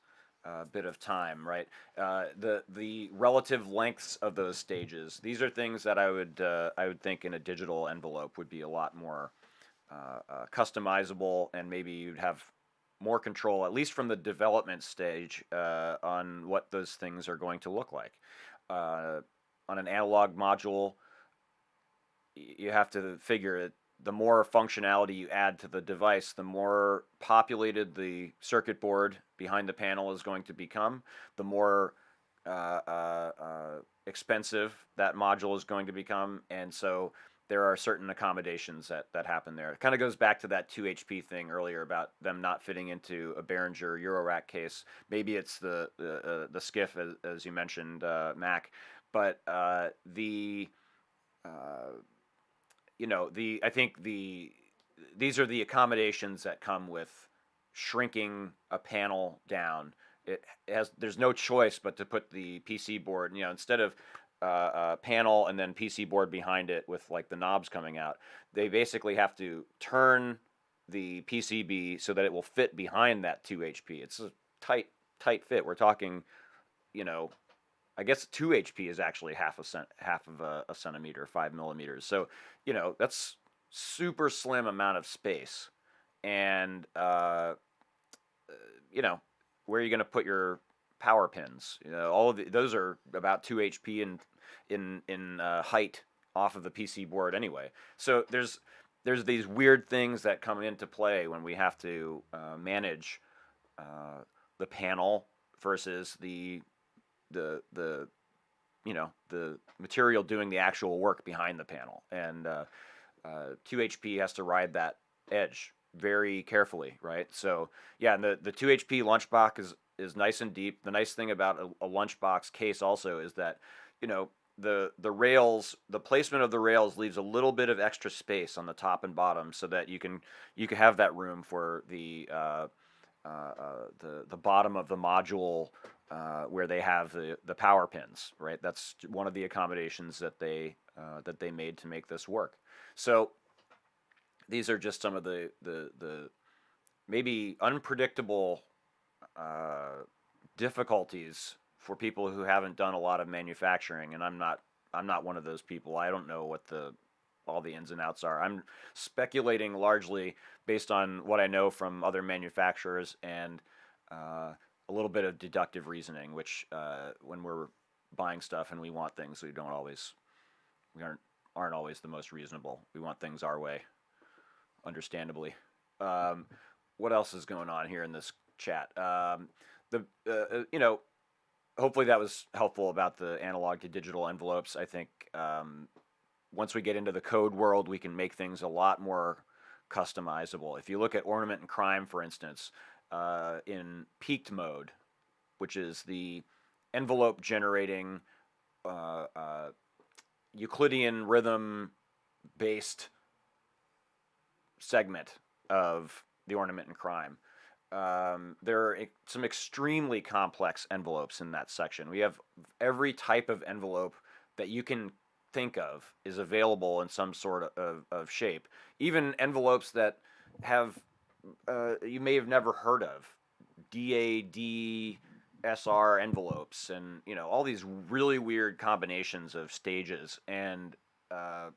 bit of time, right? The relative lengths of those stages. These are things that I would think in a digital envelope would be a lot more customizable, and maybe you'd have more control, at least from the development stage, on what those things are going to look like. On an analog module, you have to figure it. The more functionality you add to the device, the more populated the circuit board behind the panel is going to become, the more expensive that module is going to become. And so there are certain accommodations that happen there. It kind of goes back to that 2 HP thing earlier about them not fitting into a Behringer Eurorack case. Maybe it's the skiff, as you mentioned, Mac. But you know, I think these are the accommodations that come with shrinking a panel down. There's no choice but to put the PC board, you know, instead of panel and then PC board behind it with like the knobs coming out, they basically have to turn the PCB so that it will fit behind that 2 HP. It's a tight fit. We're talking, you know, I guess 2 HP is actually half of a centimeter, 5 millimeters. So, you know, that's super slim amount of space, and you know, where are you going to put your power pins? You know, all of those are about 2 HP in height off of the PC board anyway. So there's these weird things that come into play when we have to manage the panel versus the you know, the material doing the actual work behind the panel, and 2 HP has to ride that edge very carefully, right? So yeah, and the 2 HP lunchbox is nice and deep. The nice thing about a lunchbox case also is that, you know, the rails, the placement of the rails leaves a little bit of extra space on the top and bottom, so that you can have that room for the bottom of the module where they have the power pins, right? That's one of the accommodations that they made to make this work. So these are just some of the maybe unpredictable difficulties for people who haven't done a lot of manufacturing, and I'm not I'm not one of those people. I don't know what the all the ins and outs are. I'm speculating largely based on what I know from other manufacturers and a little bit of deductive reasoning, which when we're buying stuff and we want things, we aren't always the most reasonable. We want things our way, understandably. Um, what else is going on here in this chat? The you know, hopefully that was helpful about the analog to digital envelopes. I think once we get into the code world, we can make things a lot more customizable. If you look at ornament and crime, for instance, in peaked mode, which is the envelope generating uh, uh, Euclidean rhythm based segment of the ornament and crime. There are some extremely complex envelopes in that section. We have every type of envelope that you can think of is available in some sort of shape. Even envelopes that have you may have never heard of, DAD SR envelopes, and all these really weird combinations of stages, and uh,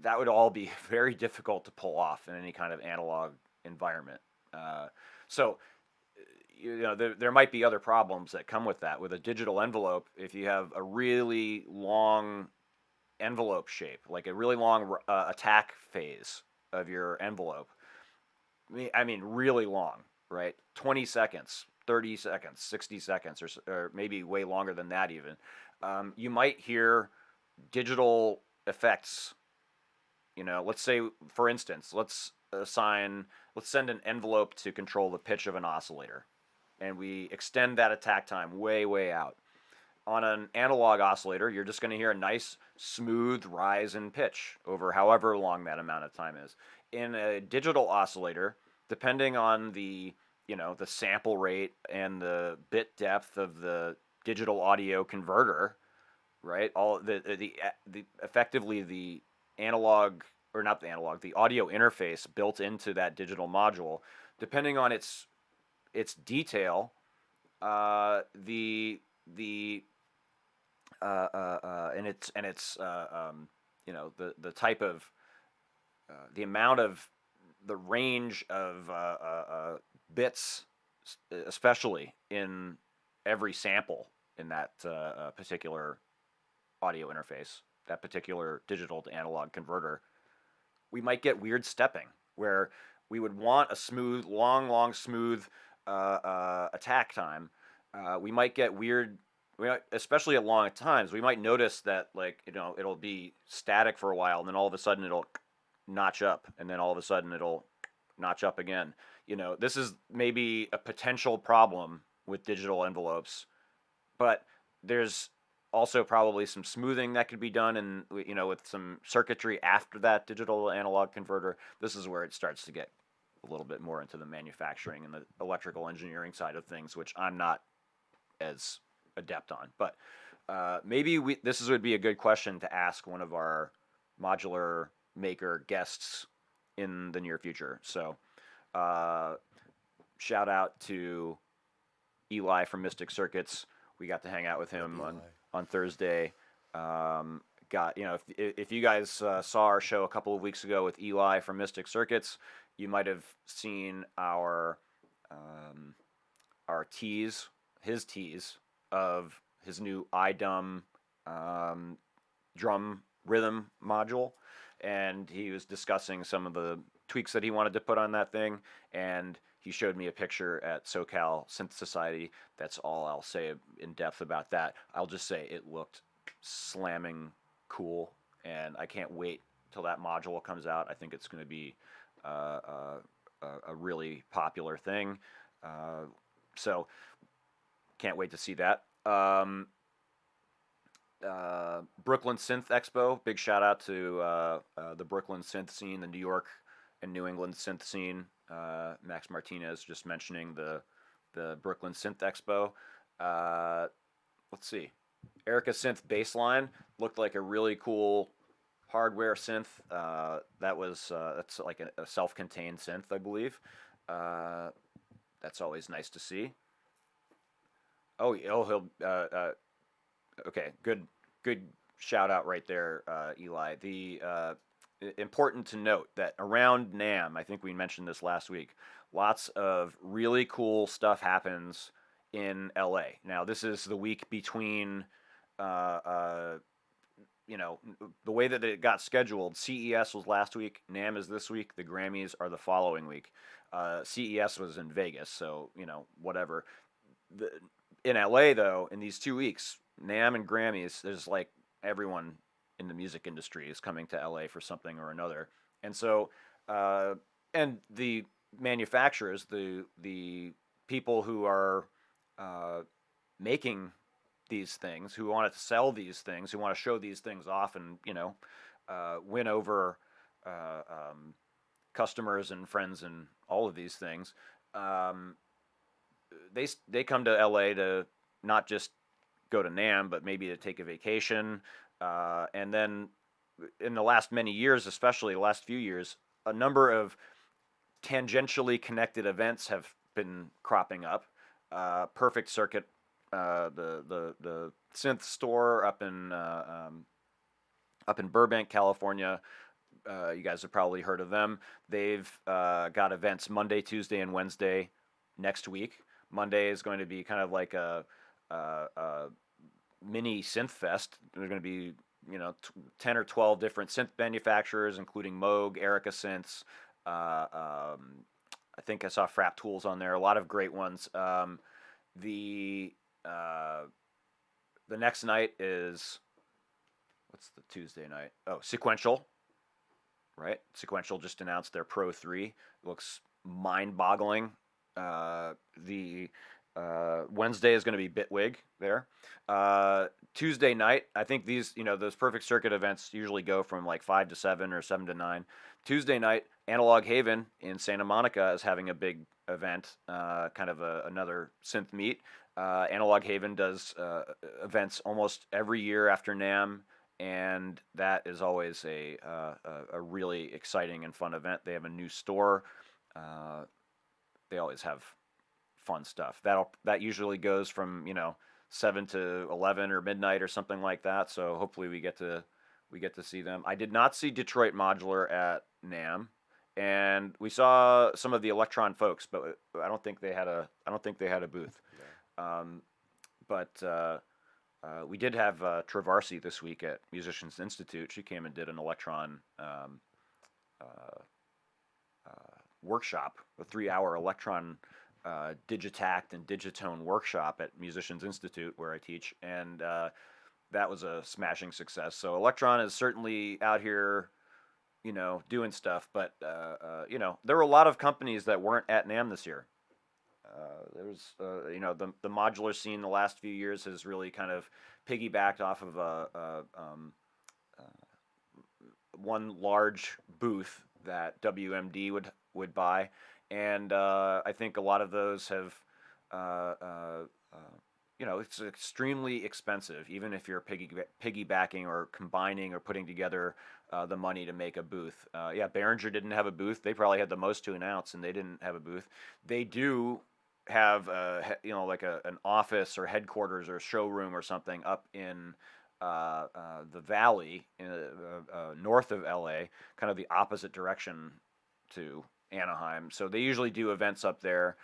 that would all be very difficult to pull off in any kind of analog environment. Uh, so there might be other problems that come with that. With a digital envelope, if you have a really long envelope shape, like a really long attack phase of your envelope, I mean really long, right? 20 seconds, 30 seconds, 60 seconds, or maybe way longer than that even. You might hear digital effects. Let's say, for instance, let's send an envelope to control the pitch of an oscillator, and we extend that attack time way, way out. On an analog oscillator, you're just going to hear a nice, smooth rise in pitch over however long that amount of time is. In a digital oscillator, depending on the sample rate and the bit depth of the digital audio converter, right? All the effectively the analog, or not the analog, the audio interface built into that digital module, depending on its detail, the and its the type of the amount of the range of bits, especially in every sample in that particular audio interface, that particular digital to analog converter, we might get weird stepping where we would want a smooth, long, smooth attack time. We might get weird, especially at long times. We might notice that, like, it'll be static for a while, and then all of a sudden it'll notch up, and then all of a sudden it'll notch up again. This is maybe a potential problem with digital envelopes, but there's also probably some smoothing that could be done, and with some circuitry after that digital analog converter. This is where it starts to get a little bit more into the manufacturing and the electrical engineering side of things, which I'm not as adept on. But maybe would be a good question to ask one of our modular maker guests in the near future. So shout out to Eli from Mystic Circuits. We got to hang out with him on Thursday. If you guys saw our show a couple of weeks ago with Eli from Mystic Circuits, you might have seen our his tease of his new iDum drum rhythm module, and he was discussing some of the tweaks that he wanted to put on that thing, and he showed me a picture at SoCal Synth Society. That's all I'll say in depth about that. I'll just say it looked slamming cool, and I can't wait till that module comes out. I think it's going to be a really popular thing. So can't wait to see that. Brooklyn Synth Expo. Big shout out to the Brooklyn synth scene, the New York and New England synth scene. Max Martinez just mentioning the Brooklyn Synth Expo. Let's see. Erica Synth Bassline looked like a really cool hardware synth. That's like a self-contained synth, I believe. That's always nice to see. Oh, he'll. Okay, good shout out right there, Eli. Important to note that around NAMM, I think we mentioned this last week, lots of really cool stuff happens in LA. Now, this is the week between, uh, uh, the way that it got scheduled. CES was last week, NAMM is this week, the Grammys are the following week. CES was in Vegas, so, whatever. The, in LA, though, in these 2 weeks, NAMM and Grammys, there's like everyone in the music industry is coming to LA for something or another. And so, uh, and the manufacturers, the people who are uh, making these things, who want to sell these things, who want to show these things off, and win over uh, um, customers and friends and all of these things. Um, they come to LA to not just go to NAMM, but maybe to take a vacation. And then in the last many years, especially the last few years, a number of tangentially connected events have been cropping up. Perfect Circuit, the synth store up in Burbank, California. You guys have probably heard of them. They've got events Monday, Tuesday, and Wednesday next week. Monday is going to be kind of like a mini synth fest. There's going to be 10 or 12 different synth manufacturers, including Moog, Erica Synths. I think I saw Frap Tools on there. A lot of great ones. The uh, the next night is, what's the Tuesday night? Oh, Sequential, right? Sequential just announced their Pro 3. It looks mind-boggling. The Wednesday is going to be Bitwig there. Tuesday night, I think those Perfect Circuit events usually go from like 5 to 7 or 7 to 9. Tuesday night, Analog Haven in Santa Monica is having a big event, kind of another synth meet. Analog Haven does events almost every year after NAMM, and that is always a really exciting and fun event. They have a new store. Uh, they always have fun stuff. That usually goes from 7 to 11 or midnight or something like that. So hopefully we get to see them. I did not see Detroit Modular at NAMM, and we saw some of the Electron folks, but I don't think they had a booth. Um, but we did have Travarsi this week at Musicians Institute. She came and did an Electron uh, workshop, a 3-hour Electron digitact and digitone workshop at Musicians Institute where I teach, and that was a smashing success. So Electron is certainly out here, doing stuff. But there were a lot of companies that weren't at NAMM this year. There was, the modular scene the last few years has really kind of piggybacked off of one large booth that WMD would buy, and I think a lot of those have, uh, uh, it's extremely expensive, even if you're piggybacking or combining or putting together the money to make a booth. Yeah, Behringer didn't have a booth. They probably had the most to announce, and they didn't have a booth. They do have like an office or headquarters or showroom or something up in the valley north of LA, kind of the opposite direction to Anaheim. So they usually do events up there.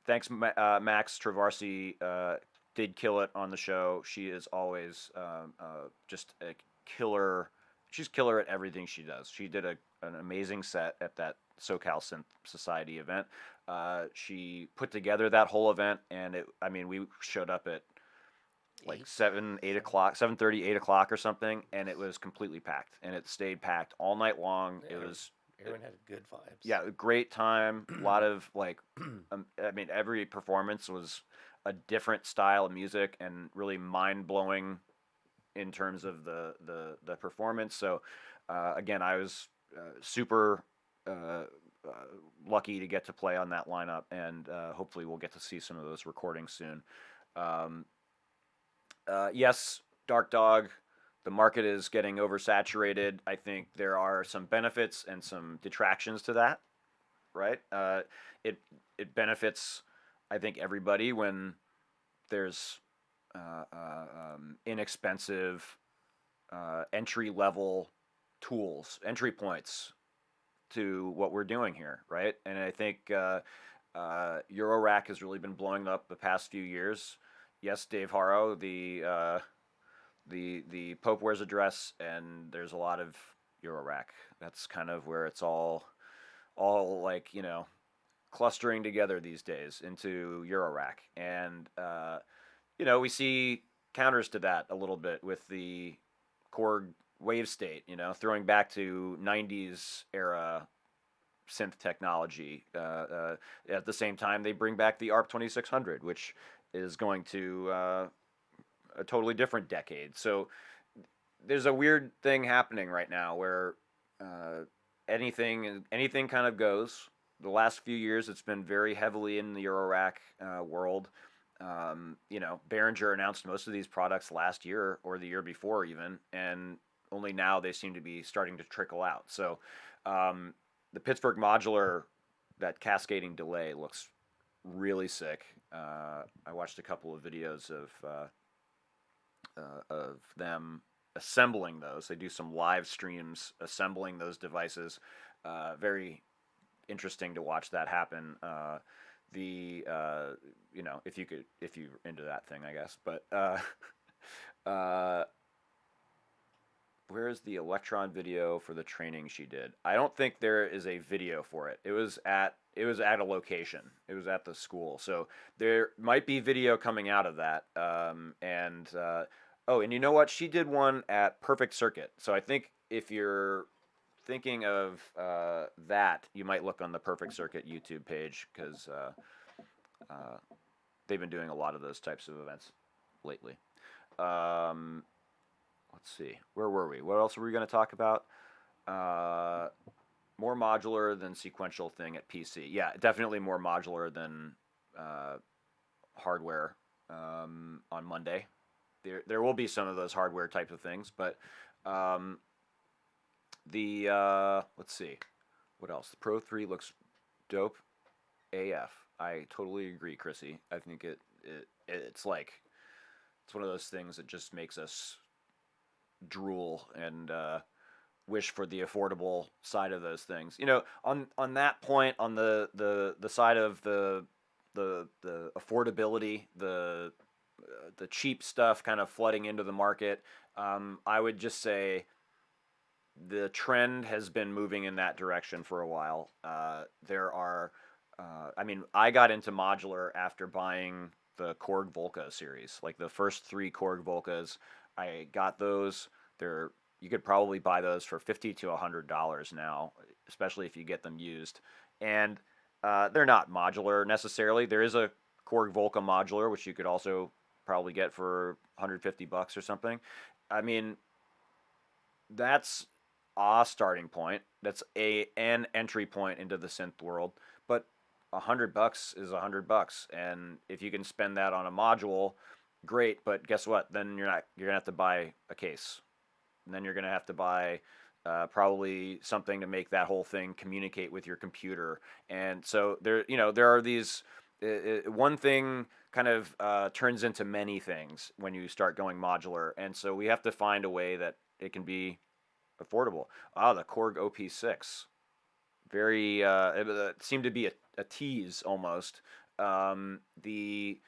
Thanks, Max Travarsi did kill it on the show. She is always just a killer. She's killer at everything she does. She did an amazing set at that SoCal Synth Society event. She put together that whole event, and we showed up at like 7, 8 o'clock, 7:30, 8 o'clock or something, and it was completely packed, and it stayed packed all night long. Yeah, It was everyone had good vibes. yeah, a great time. A lot of like, every performance was a different style of music and really mind blowing in terms of the performance. So again, I was super uh, lucky to get to play on that lineup, and hopefully we'll get to see some of those recordings soon. Um, yes, Dark Dog. The market is getting oversaturated. I think there are some benefits and some detractions to that, right? It it benefits, I think, everybody when there's inexpensive entry level tools, entry points to what we're doing here, right? And I think Eurorack has really been blowing up the past few years. Yes, Dave Harrow, the Pope wears a dress, and there's a lot of Eurorack. That's kind of where it's all like clustering together these days into Eurorack, and we see counters to that a little bit with the Korg wave state, throwing back to 90s era synth technology. At the same time, they bring back the ARP 2600, which is going to a totally different decade. So there's a weird thing happening right now where anything kind of goes. The last few years, it's been very heavily in the Eurorack world. Behringer announced most of these products last year or the year before even, and only now they seem to be starting to trickle out. So the Pittsburgh Modular, that cascading delay looks really sick. I watched a couple of videos of them assembling those. They do some live streams assembling those devices. Very interesting to watch that happen. If you're into that thing, I guess. But where's the Electron video for the training she did? I don't think there is a video for it. It was at a location. It was at the school. So there might be video coming out of that. And you know what? She did one at Perfect Circuit. So I think if you're thinking of that, you might look on the Perfect Circuit YouTube page because they've been doing a lot of those types of events lately. Let's see. Where were we? What else were we going to talk about? More modular than sequential thing at PC. Yeah, definitely more modular than hardware on Monday. There will be some of those hardware type of things, but let's see. What else? The Pro 3 looks dope AF. I totally agree, Chrissy. I think it's one of those things that just makes us drool and wish for the affordable side of those things. On that point, on the side of the affordability, the cheap stuff kind of flooding into the market, I would just say the trend has been moving in that direction for a while. I got into modular after buying the Korg Volca series, like the first 3 Korg Volcas. I got those. You could probably buy those for $50 to $100 now, especially if you get them used. And they're not modular necessarily. There is a Korg Volca modular, which you could also probably get for $150 or something. I mean, that's a starting point. That's an entry point into the synth world. But $100 is $100, and if you can spend that on a module, great. But guess what? Then you're gonna have to buy a case, and then you're gonna have to buy probably something to make that whole thing communicate with your computer. And so there are these. One thing kind of turns into many things when you start going modular, and so we have to find a way that it can be affordable. The Korg OP6, very it seemed to be a tease almost. The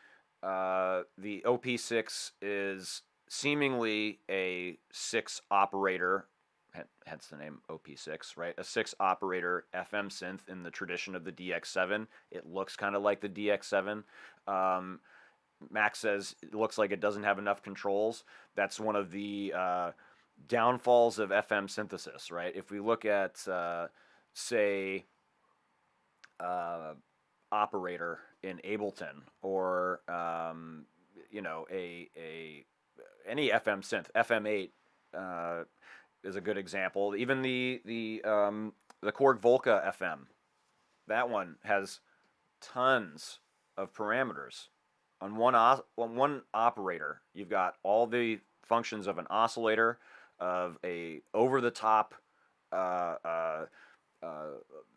OP6 is seemingly a 6 operator, hence the name OP6, right? A 6 operator FM synth in the tradition of the DX7. It looks kind of like the DX7. Max says it looks like it doesn't have enough controls. That's one of the downfalls of FM synthesis, right? If we look at, say, operator in Ableton, or any FM synth, FM8 is a good example. Even the Korg Volca FM, that one has tons of parameters. On one operator, you've got all the functions of an oscillator, of a over-the-top,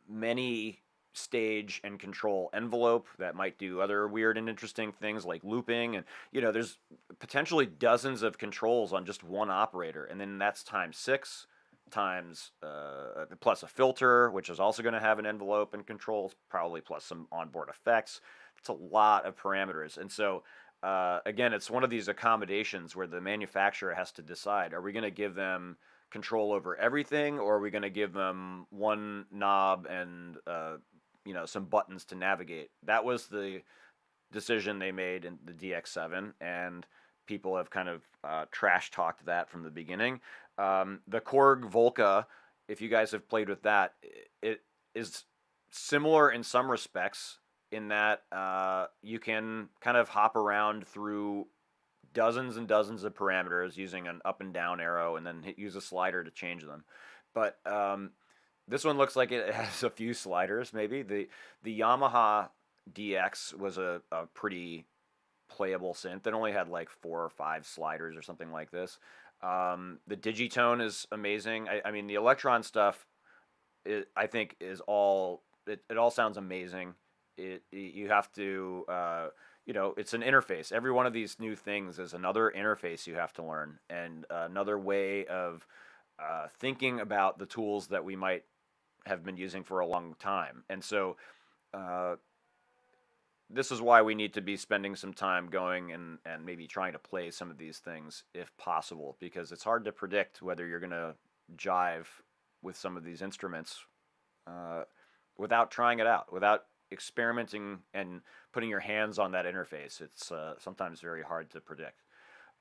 many stage and control envelope that might do other weird and interesting things like looping. And there's potentially dozens of controls on just one operator, and then that's times 6 times plus a filter, which is also going to have an envelope and controls, probably plus some onboard effects. It's a lot of parameters. And so again, it's one of these accommodations where the manufacturer has to decide, are we going to give them control over everything, or are we going to give them one knob and some buttons to navigate? That was the decision they made in the DX7, and people have kind of trash talked that from the beginning. The Korg Volca, if you guys have played with that, it is similar in some respects in that you can kind of hop around through dozens and dozens of parameters using an up and down arrow, and then use a slider to change them. But this one looks like it has a few sliders. Maybe the Yamaha DX was a pretty playable synth. It only had like 4 or 5 sliders or something like this. The Digitone is amazing. I mean, the Electron stuff, I think, is all. It all sounds amazing. You have to. It's an interface. Every one of these new things is another interface you have to learn, and another way of thinking about the tools that we might have been using for a long time. And so this is why we need to be spending some time going and maybe trying to play some of these things if possible, because it's hard to predict whether you're going to jive with some of these instruments without trying it out, without experimenting and putting your hands on that interface. It's sometimes very hard to predict.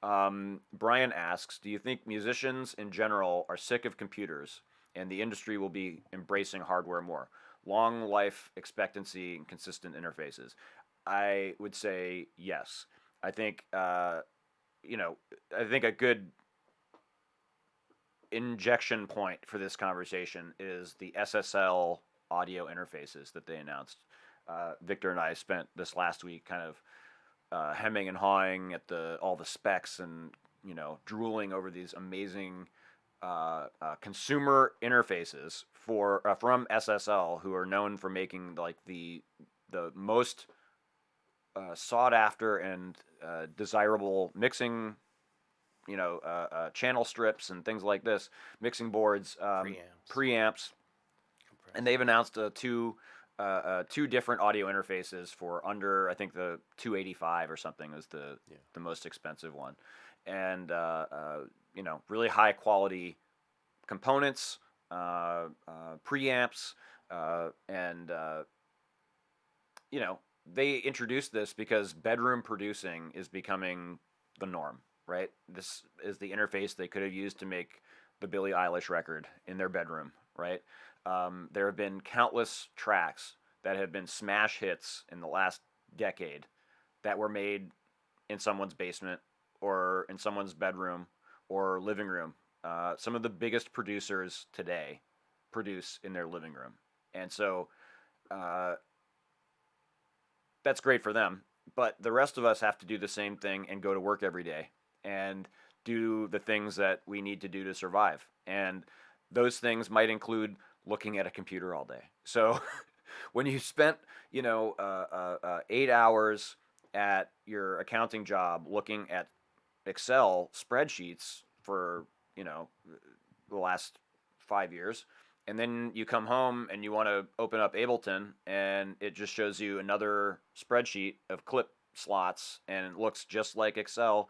Brian asks, do you think musicians in general are sick of computers and the industry will be embracing hardware more? Long life expectancy and consistent interfaces. I would say yes. I think I think a good injection point for this conversation is the SSL audio interfaces that they announced. Victor and I spent this last week kind of hemming and hawing at all the specs, and drooling over these amazing consumer interfaces from SSL, who are known for making like the most sought after and desirable mixing, channel strips and things like this, mixing boards, preamps, and they've announced two different audio interfaces for under, I think, the 285 or something is the most expensive one, and really high quality components, preamps, and they introduced this because bedroom producing is becoming the norm, right? This is the interface they could have used to make the Billie Eilish record in their bedroom, right? There have been countless tracks that have been smash hits in the last decade that were made in someone's basement or in someone's bedroom or living room. Some of the biggest producers today produce in their living room. And so that's great for them. But the rest of us have to do the same thing and go to work every day and do the things that we need to do to survive. And those things might include looking at a computer all day. So when you spent, 8 hours at your accounting job looking at Excel spreadsheets for, the last 5 years, and then you come home and you want to open up Ableton and it just shows you another spreadsheet of clip slots and it looks just like Excel,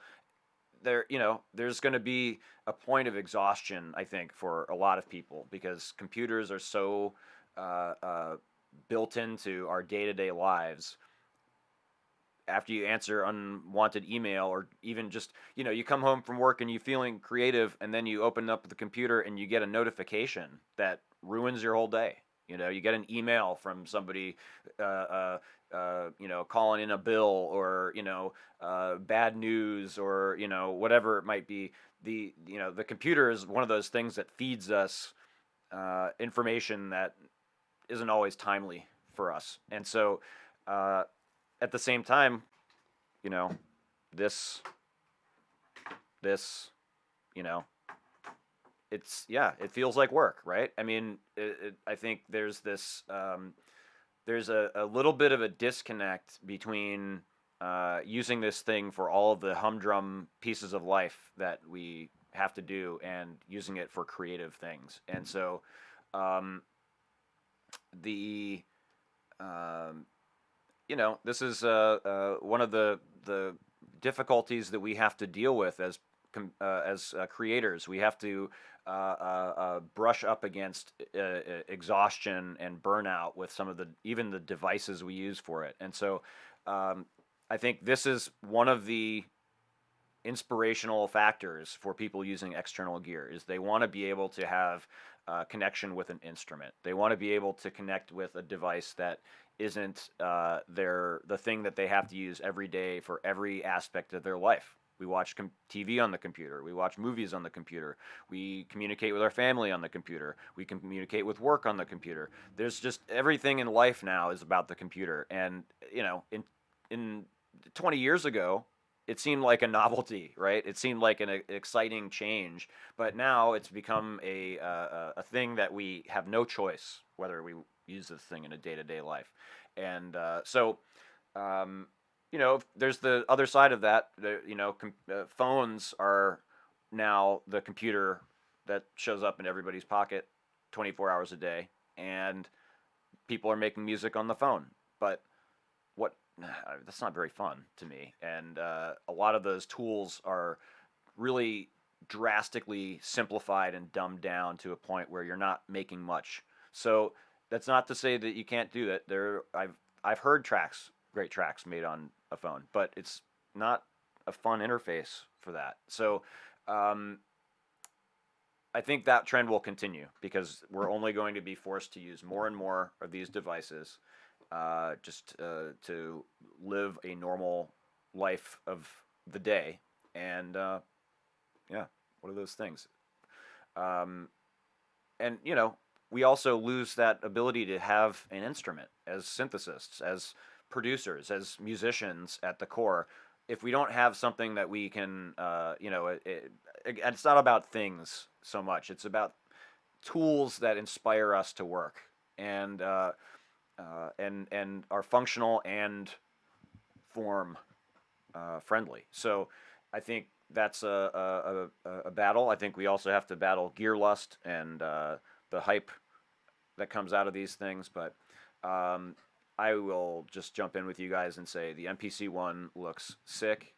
there's going to be a point of exhaustion, I think, for a lot of people, because computers are so built into our day-to-day lives. After you answer unwanted email, or even just, you come home from work and you're feeling creative, and then you open up the computer and you get a notification that ruins your whole day. You get an email from somebody, calling in a bill, or, bad news, or, whatever it might be. The computer is one of those things that feeds us information that isn't always timely for us. And so, at the same time, this, it feels like work, right? I mean, I think there's this there's a little bit of a disconnect between using this thing for all of the humdrum pieces of life that we have to do and using it for creative things. And so um, the um, this is one of the difficulties that we have to deal with as creators. We have to brush up against exhaustion and burnout with some of the even the devices we use for it. And so, um, I think this is one of the inspirational factors for people using external gear is they want to be able to have connection with an instrument. They want to be able to connect with a device that isn't the thing that they have to use every day for every aspect of their life. We watch TV on the computer. We watch movies on the computer. We communicate with our family on the computer. We communicate with work on the computer. There's just everything in life now is about the computer. And in 20 years ago, it seemed like a novelty, right? It seemed like an exciting change, but now it's become a thing that we have no choice whether we use this thing in a day to day life, and um, there's the other side of that. Phones are now the computer that shows up in everybody's pocket 24 hours a day, and people are making music on the phone, but what that's not very fun to me. And a lot of those tools are really drastically simplified and dumbed down to a point where you're not making much. So that's not to say that you can't do that. I've heard great tracks made on a phone, but it's not a fun interface for that. So um, I think that trend will continue because we're only going to be forced to use more and more of these devices just to live a normal life of the day. And yeah, what are those things? Um, and we also lose that ability to have an instrument as synthesists, as producers, as musicians at the core. If we don't have something that we can, it's not about things so much. It's about tools that inspire us to work and and are functional and form friendly. So I think that's a battle. I think we also have to battle gear lust and the hype that comes out of these things. But um, I will just jump in with you guys and say the MPC one looks sick.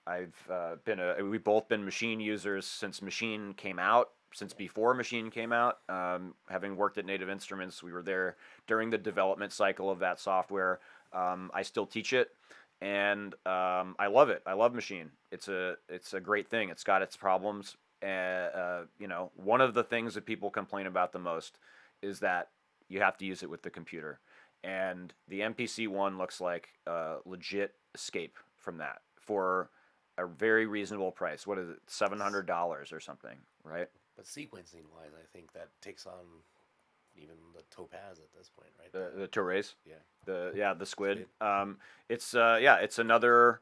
We've both been Machine users since Machine came out, since before Machine came out. Having worked at Native Instruments, we were there during the development cycle of that software. I still teach it, and I love it. I love Machine. It's a great thing. It's got its problems. One of the things that people complain about the most is that you have to use it with the computer, and the MPC one looks like a legit escape from that for a very reasonable price. What is it, $700 or something, right? But sequencing wise, I think that takes on even the Topaz at this point, right? The Torres, Yeah. the Squid. Squid. It's another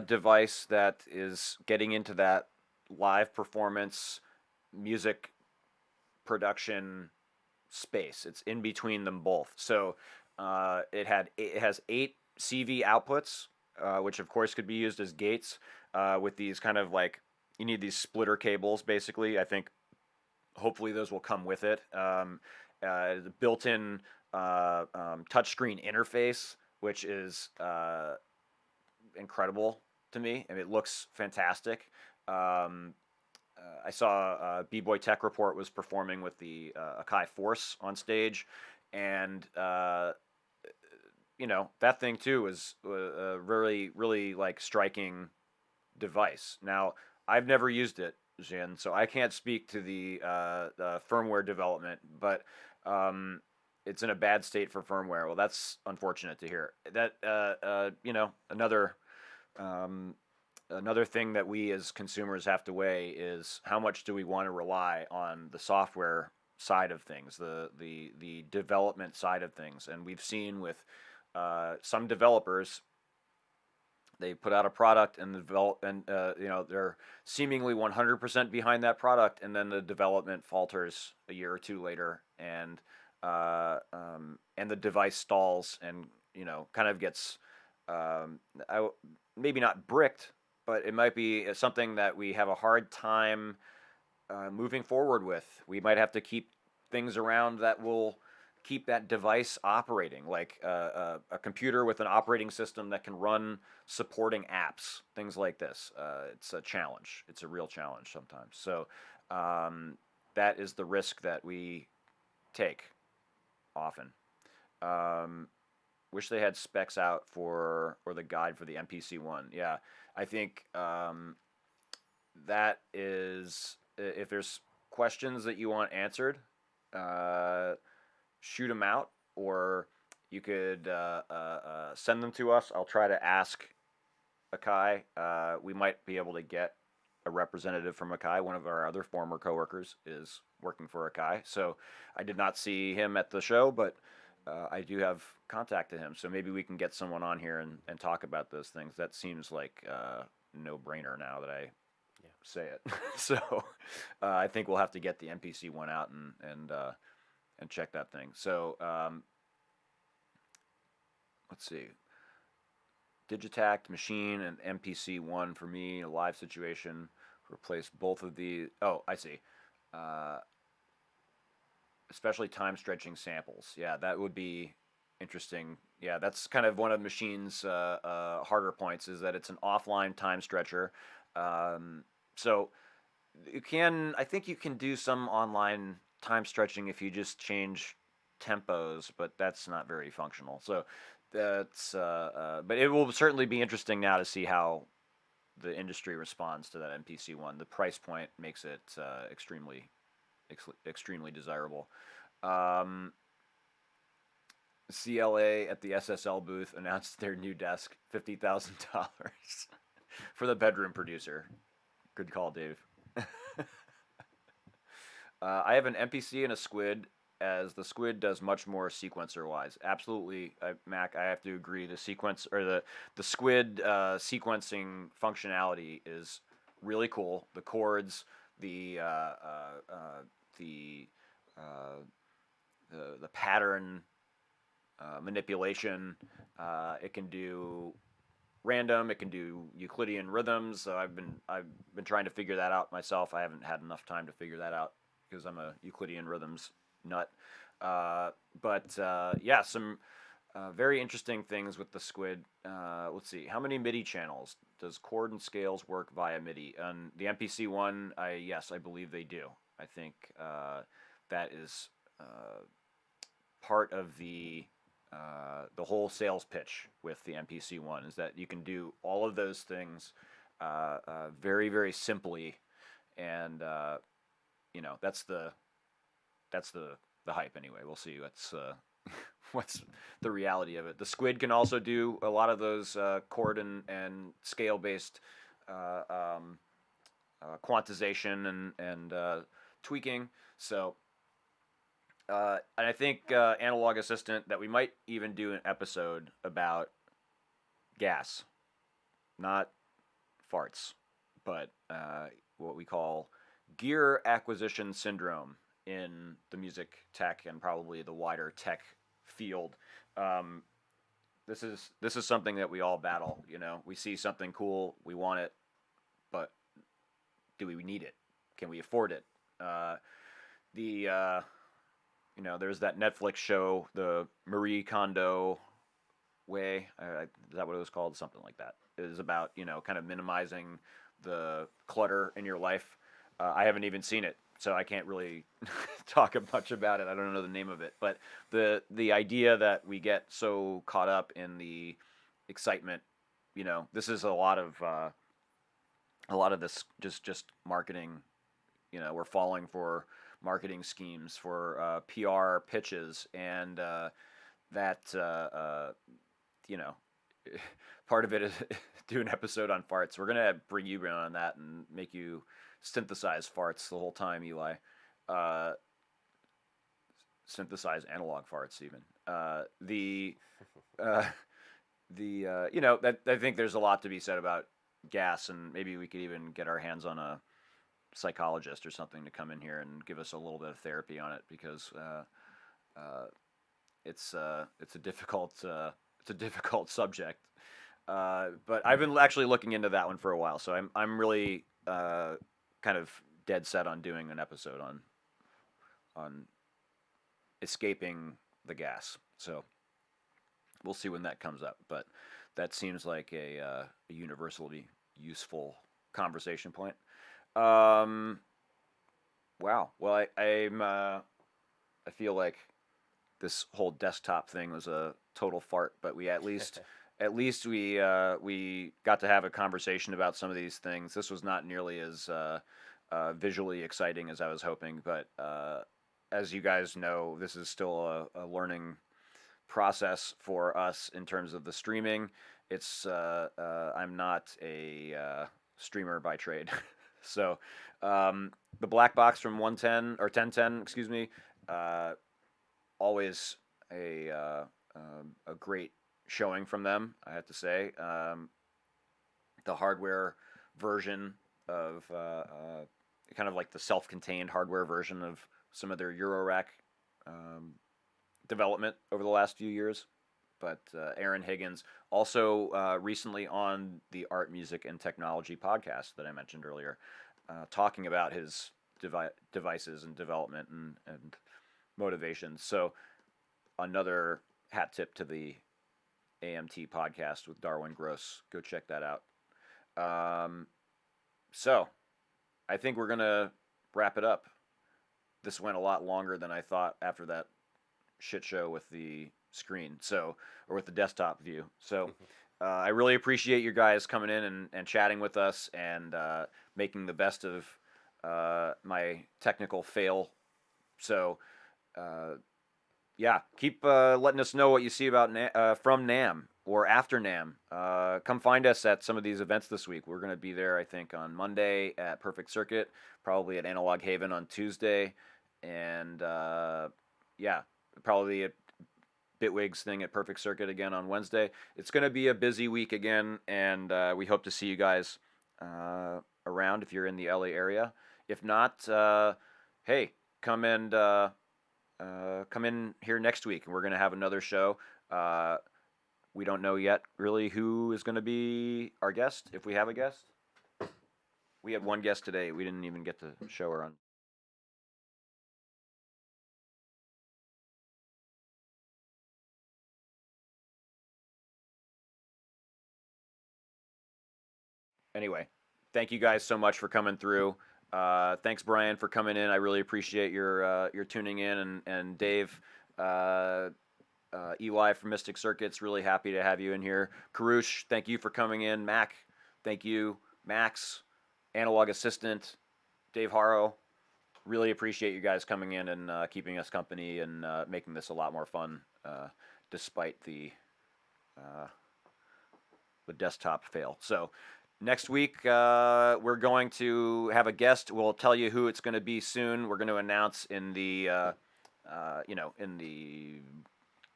device that is getting into that live performance music production space. It's in between them both. So it has 8 CV outputs, which of course could be used as gates with these kind of like you need these splitter cables basically. I think hopefully those will come with it. The built-in touchscreen interface, which is incredible to me, and it looks fantastic. Um, I saw B-Boy Tech Report was performing with the Akai Force on stage, and that thing too was a really really like striking device. Now I've never used it, Jin, so I can't speak to the firmware development, but it's in a bad state for firmware. Well, that's unfortunate to hear. That um, another thing that we as consumers have to weigh is how much do we want to rely on the software side of things, the development side of things, and we've seen with some developers they put out a product and they're seemingly 100% behind that product, and then the development falters a year or two later, and and the device stalls and kind of gets maybe not bricked, but it might be something that we have a hard time moving forward with. We might have to keep things around that will keep that device operating, like a computer with an operating system that can run supporting apps, things like this. It's a challenge. It's a real challenge sometimes. So that is the risk that we take often. Um, Wish they had specs out for or the guide for the MPC one. Yeah, I think that is if there's questions that you want answered, uh, shoot them out, or you could send them to us. I'll try to ask Akai. We might be able to get a representative from Akai. One of our other former coworkers is working for Akai, so I did not see him at the show, but I do have contact to him. So maybe we can get someone on here and talk about those things. That seems like no brainer now that I Yeah. say it. So I think we'll have to get the MPC one out and check that thing. So let's see. Digitact machine and MPC one for me, a live situation. Replace both of the. Oh, I see. Uh, Especially time stretching samples. Yeah, that would be interesting. Yeah, that's kind of one of the machine's harder points is that it's an offline time stretcher. So you can, I think you can do some online time stretching if you just change tempos, but that's not very functional. So but it will certainly be interesting now to see how the industry responds to that MPC one. The price point makes it extremely desirable. Um, CLA at the SSL booth announced their new desk, $50,000 for the bedroom producer. Good call, Dave. I have an MPC and a Squid, as the Squid does much more sequencer wise. Absolutely, Mac. I have to agree. The sequence or the Squid sequencing functionality is really cool. The chords, the the uh, the pattern manipulation. It can do random. It can do Euclidean rhythms. So I've been trying to figure that out myself. I haven't had enough time to figure that out because I'm a Euclidean rhythms nut. But yeah, some very interesting things with the Squid. Let's see, how many MIDI channels does chord and scales work via MIDI? On the MPC one, yes, I believe they do. I think that is part of the whole sales pitch with the MPC one is that you can do all of those things very very simply, and that's the hype anyway. We'll see what's what's the reality of it. The Squid can also do a lot of those chord and scale based uh, um, quantization and tweaking. So and I think Analog Assistant that we might even do an episode about gas, not farts, but what we call gear acquisition syndrome in the music tech and probably the wider tech field. Um, this is something that we all battle. We see something cool, we want it, but do we need it? Can we afford it? The there's that Netflix show, the Marie Kondo way. Is that what it was called? Something like that. It is about kind of minimizing the clutter in your life. I haven't even seen it, so I can't really talk much about it. I don't know the name of it, but the idea that we get so caught up in the excitement, this is a lot of this just marketing. We're falling for marketing schemes for PR pitches, and that you know part of it is do an episode on farts. We're gonna bring you in on that and make you synthesize farts the whole time, Eli. Uh, Synthesize analog farts, even. Uh, that I think there's a lot to be said about gas, and maybe we could even get our hands on a psychologist or something to come in here and give us a little bit of therapy on it, because uh, it's a difficult subject. But I've been actually looking into that one for a while, so I'm really kind of dead set on doing an episode on escaping the gas. So we'll see when that comes up. But that seems like a universally useful conversation point. Um, wow. Well, I feel like this whole desktop thing was a total fart, but we at least we got to have a conversation about some of these things. This was not nearly as visually exciting as I was hoping, but as you guys know, this is still a learning process for us in terms of the streaming. I'm not a streamer by trade, so the black box from 110 or 1010, excuse me, uh, always a great showing from them. I have to say, the hardware version of kind of like the self-contained hardware version of some of their Eurorack um, development over the last few years. But Aaron Higgins also recently on the Art, Music, and Technology podcast that I mentioned earlier, talking about his devices and development and motivations. So another hat tip to the AMT podcast with Darwin Gross. Go check that out. Um, so I think we're gonna wrap it up. This went a lot longer than I thought after that shit show with the screen. So or with the desktop view. So I really appreciate you guys coming in and chatting with us and making the best of my technical fail. So yeah, keep letting us know what you see about from NAMM or after NAMM. Come find us at some of these events this week. We're going to be there, I think, on Monday at Perfect Circuit, probably at Analog Haven on Tuesday, and yeah, probably at Bitwig's thing at Perfect Circuit again on Wednesday. It's going to be a busy week again, and we hope to see you guys around if you're in the LA area. If not, hey, come and come in here next week, and we're going to have another show. We don't know yet really who is going to be our guest, if we have a guest. We had one guest today. We didn't even get to show her on. Anyway, thank you guys so much for coming through. Thanks, Brian, for coming in. I really appreciate your tuning in, and Dave, Eli from Mystic Circuits. Really happy to have you in here. Karush, thank you for coming in. Mac, thank you. Max, Analog Assistant, Dave Haro. Really appreciate you guys coming in and keeping us company and making this a lot more fun, despite uh, the desktop fail. So next week we're going to have a guest. We'll tell you who it's going to be soon. We're going to announce in the in the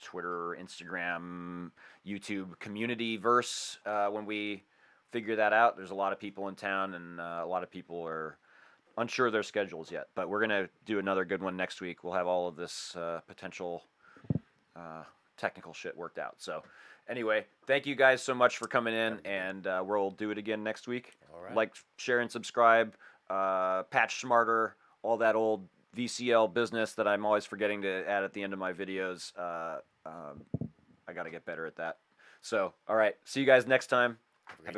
Twitter, Instagram, YouTube community verse when we figure that out. There's a lot of people in town, and a lot of people are unsure of their schedules yet. But we're gonna do another good one next week. We'll have all of this potential technical shit worked out. So anyway, thank you guys so much for coming in, and we'll do it again next week. All right. Like, share, and subscribe. Patch smarter, all that old VCL business that I'm always forgetting to add at the end of my videos. I got to get better at that. So, all right. See you guys next time. Have a great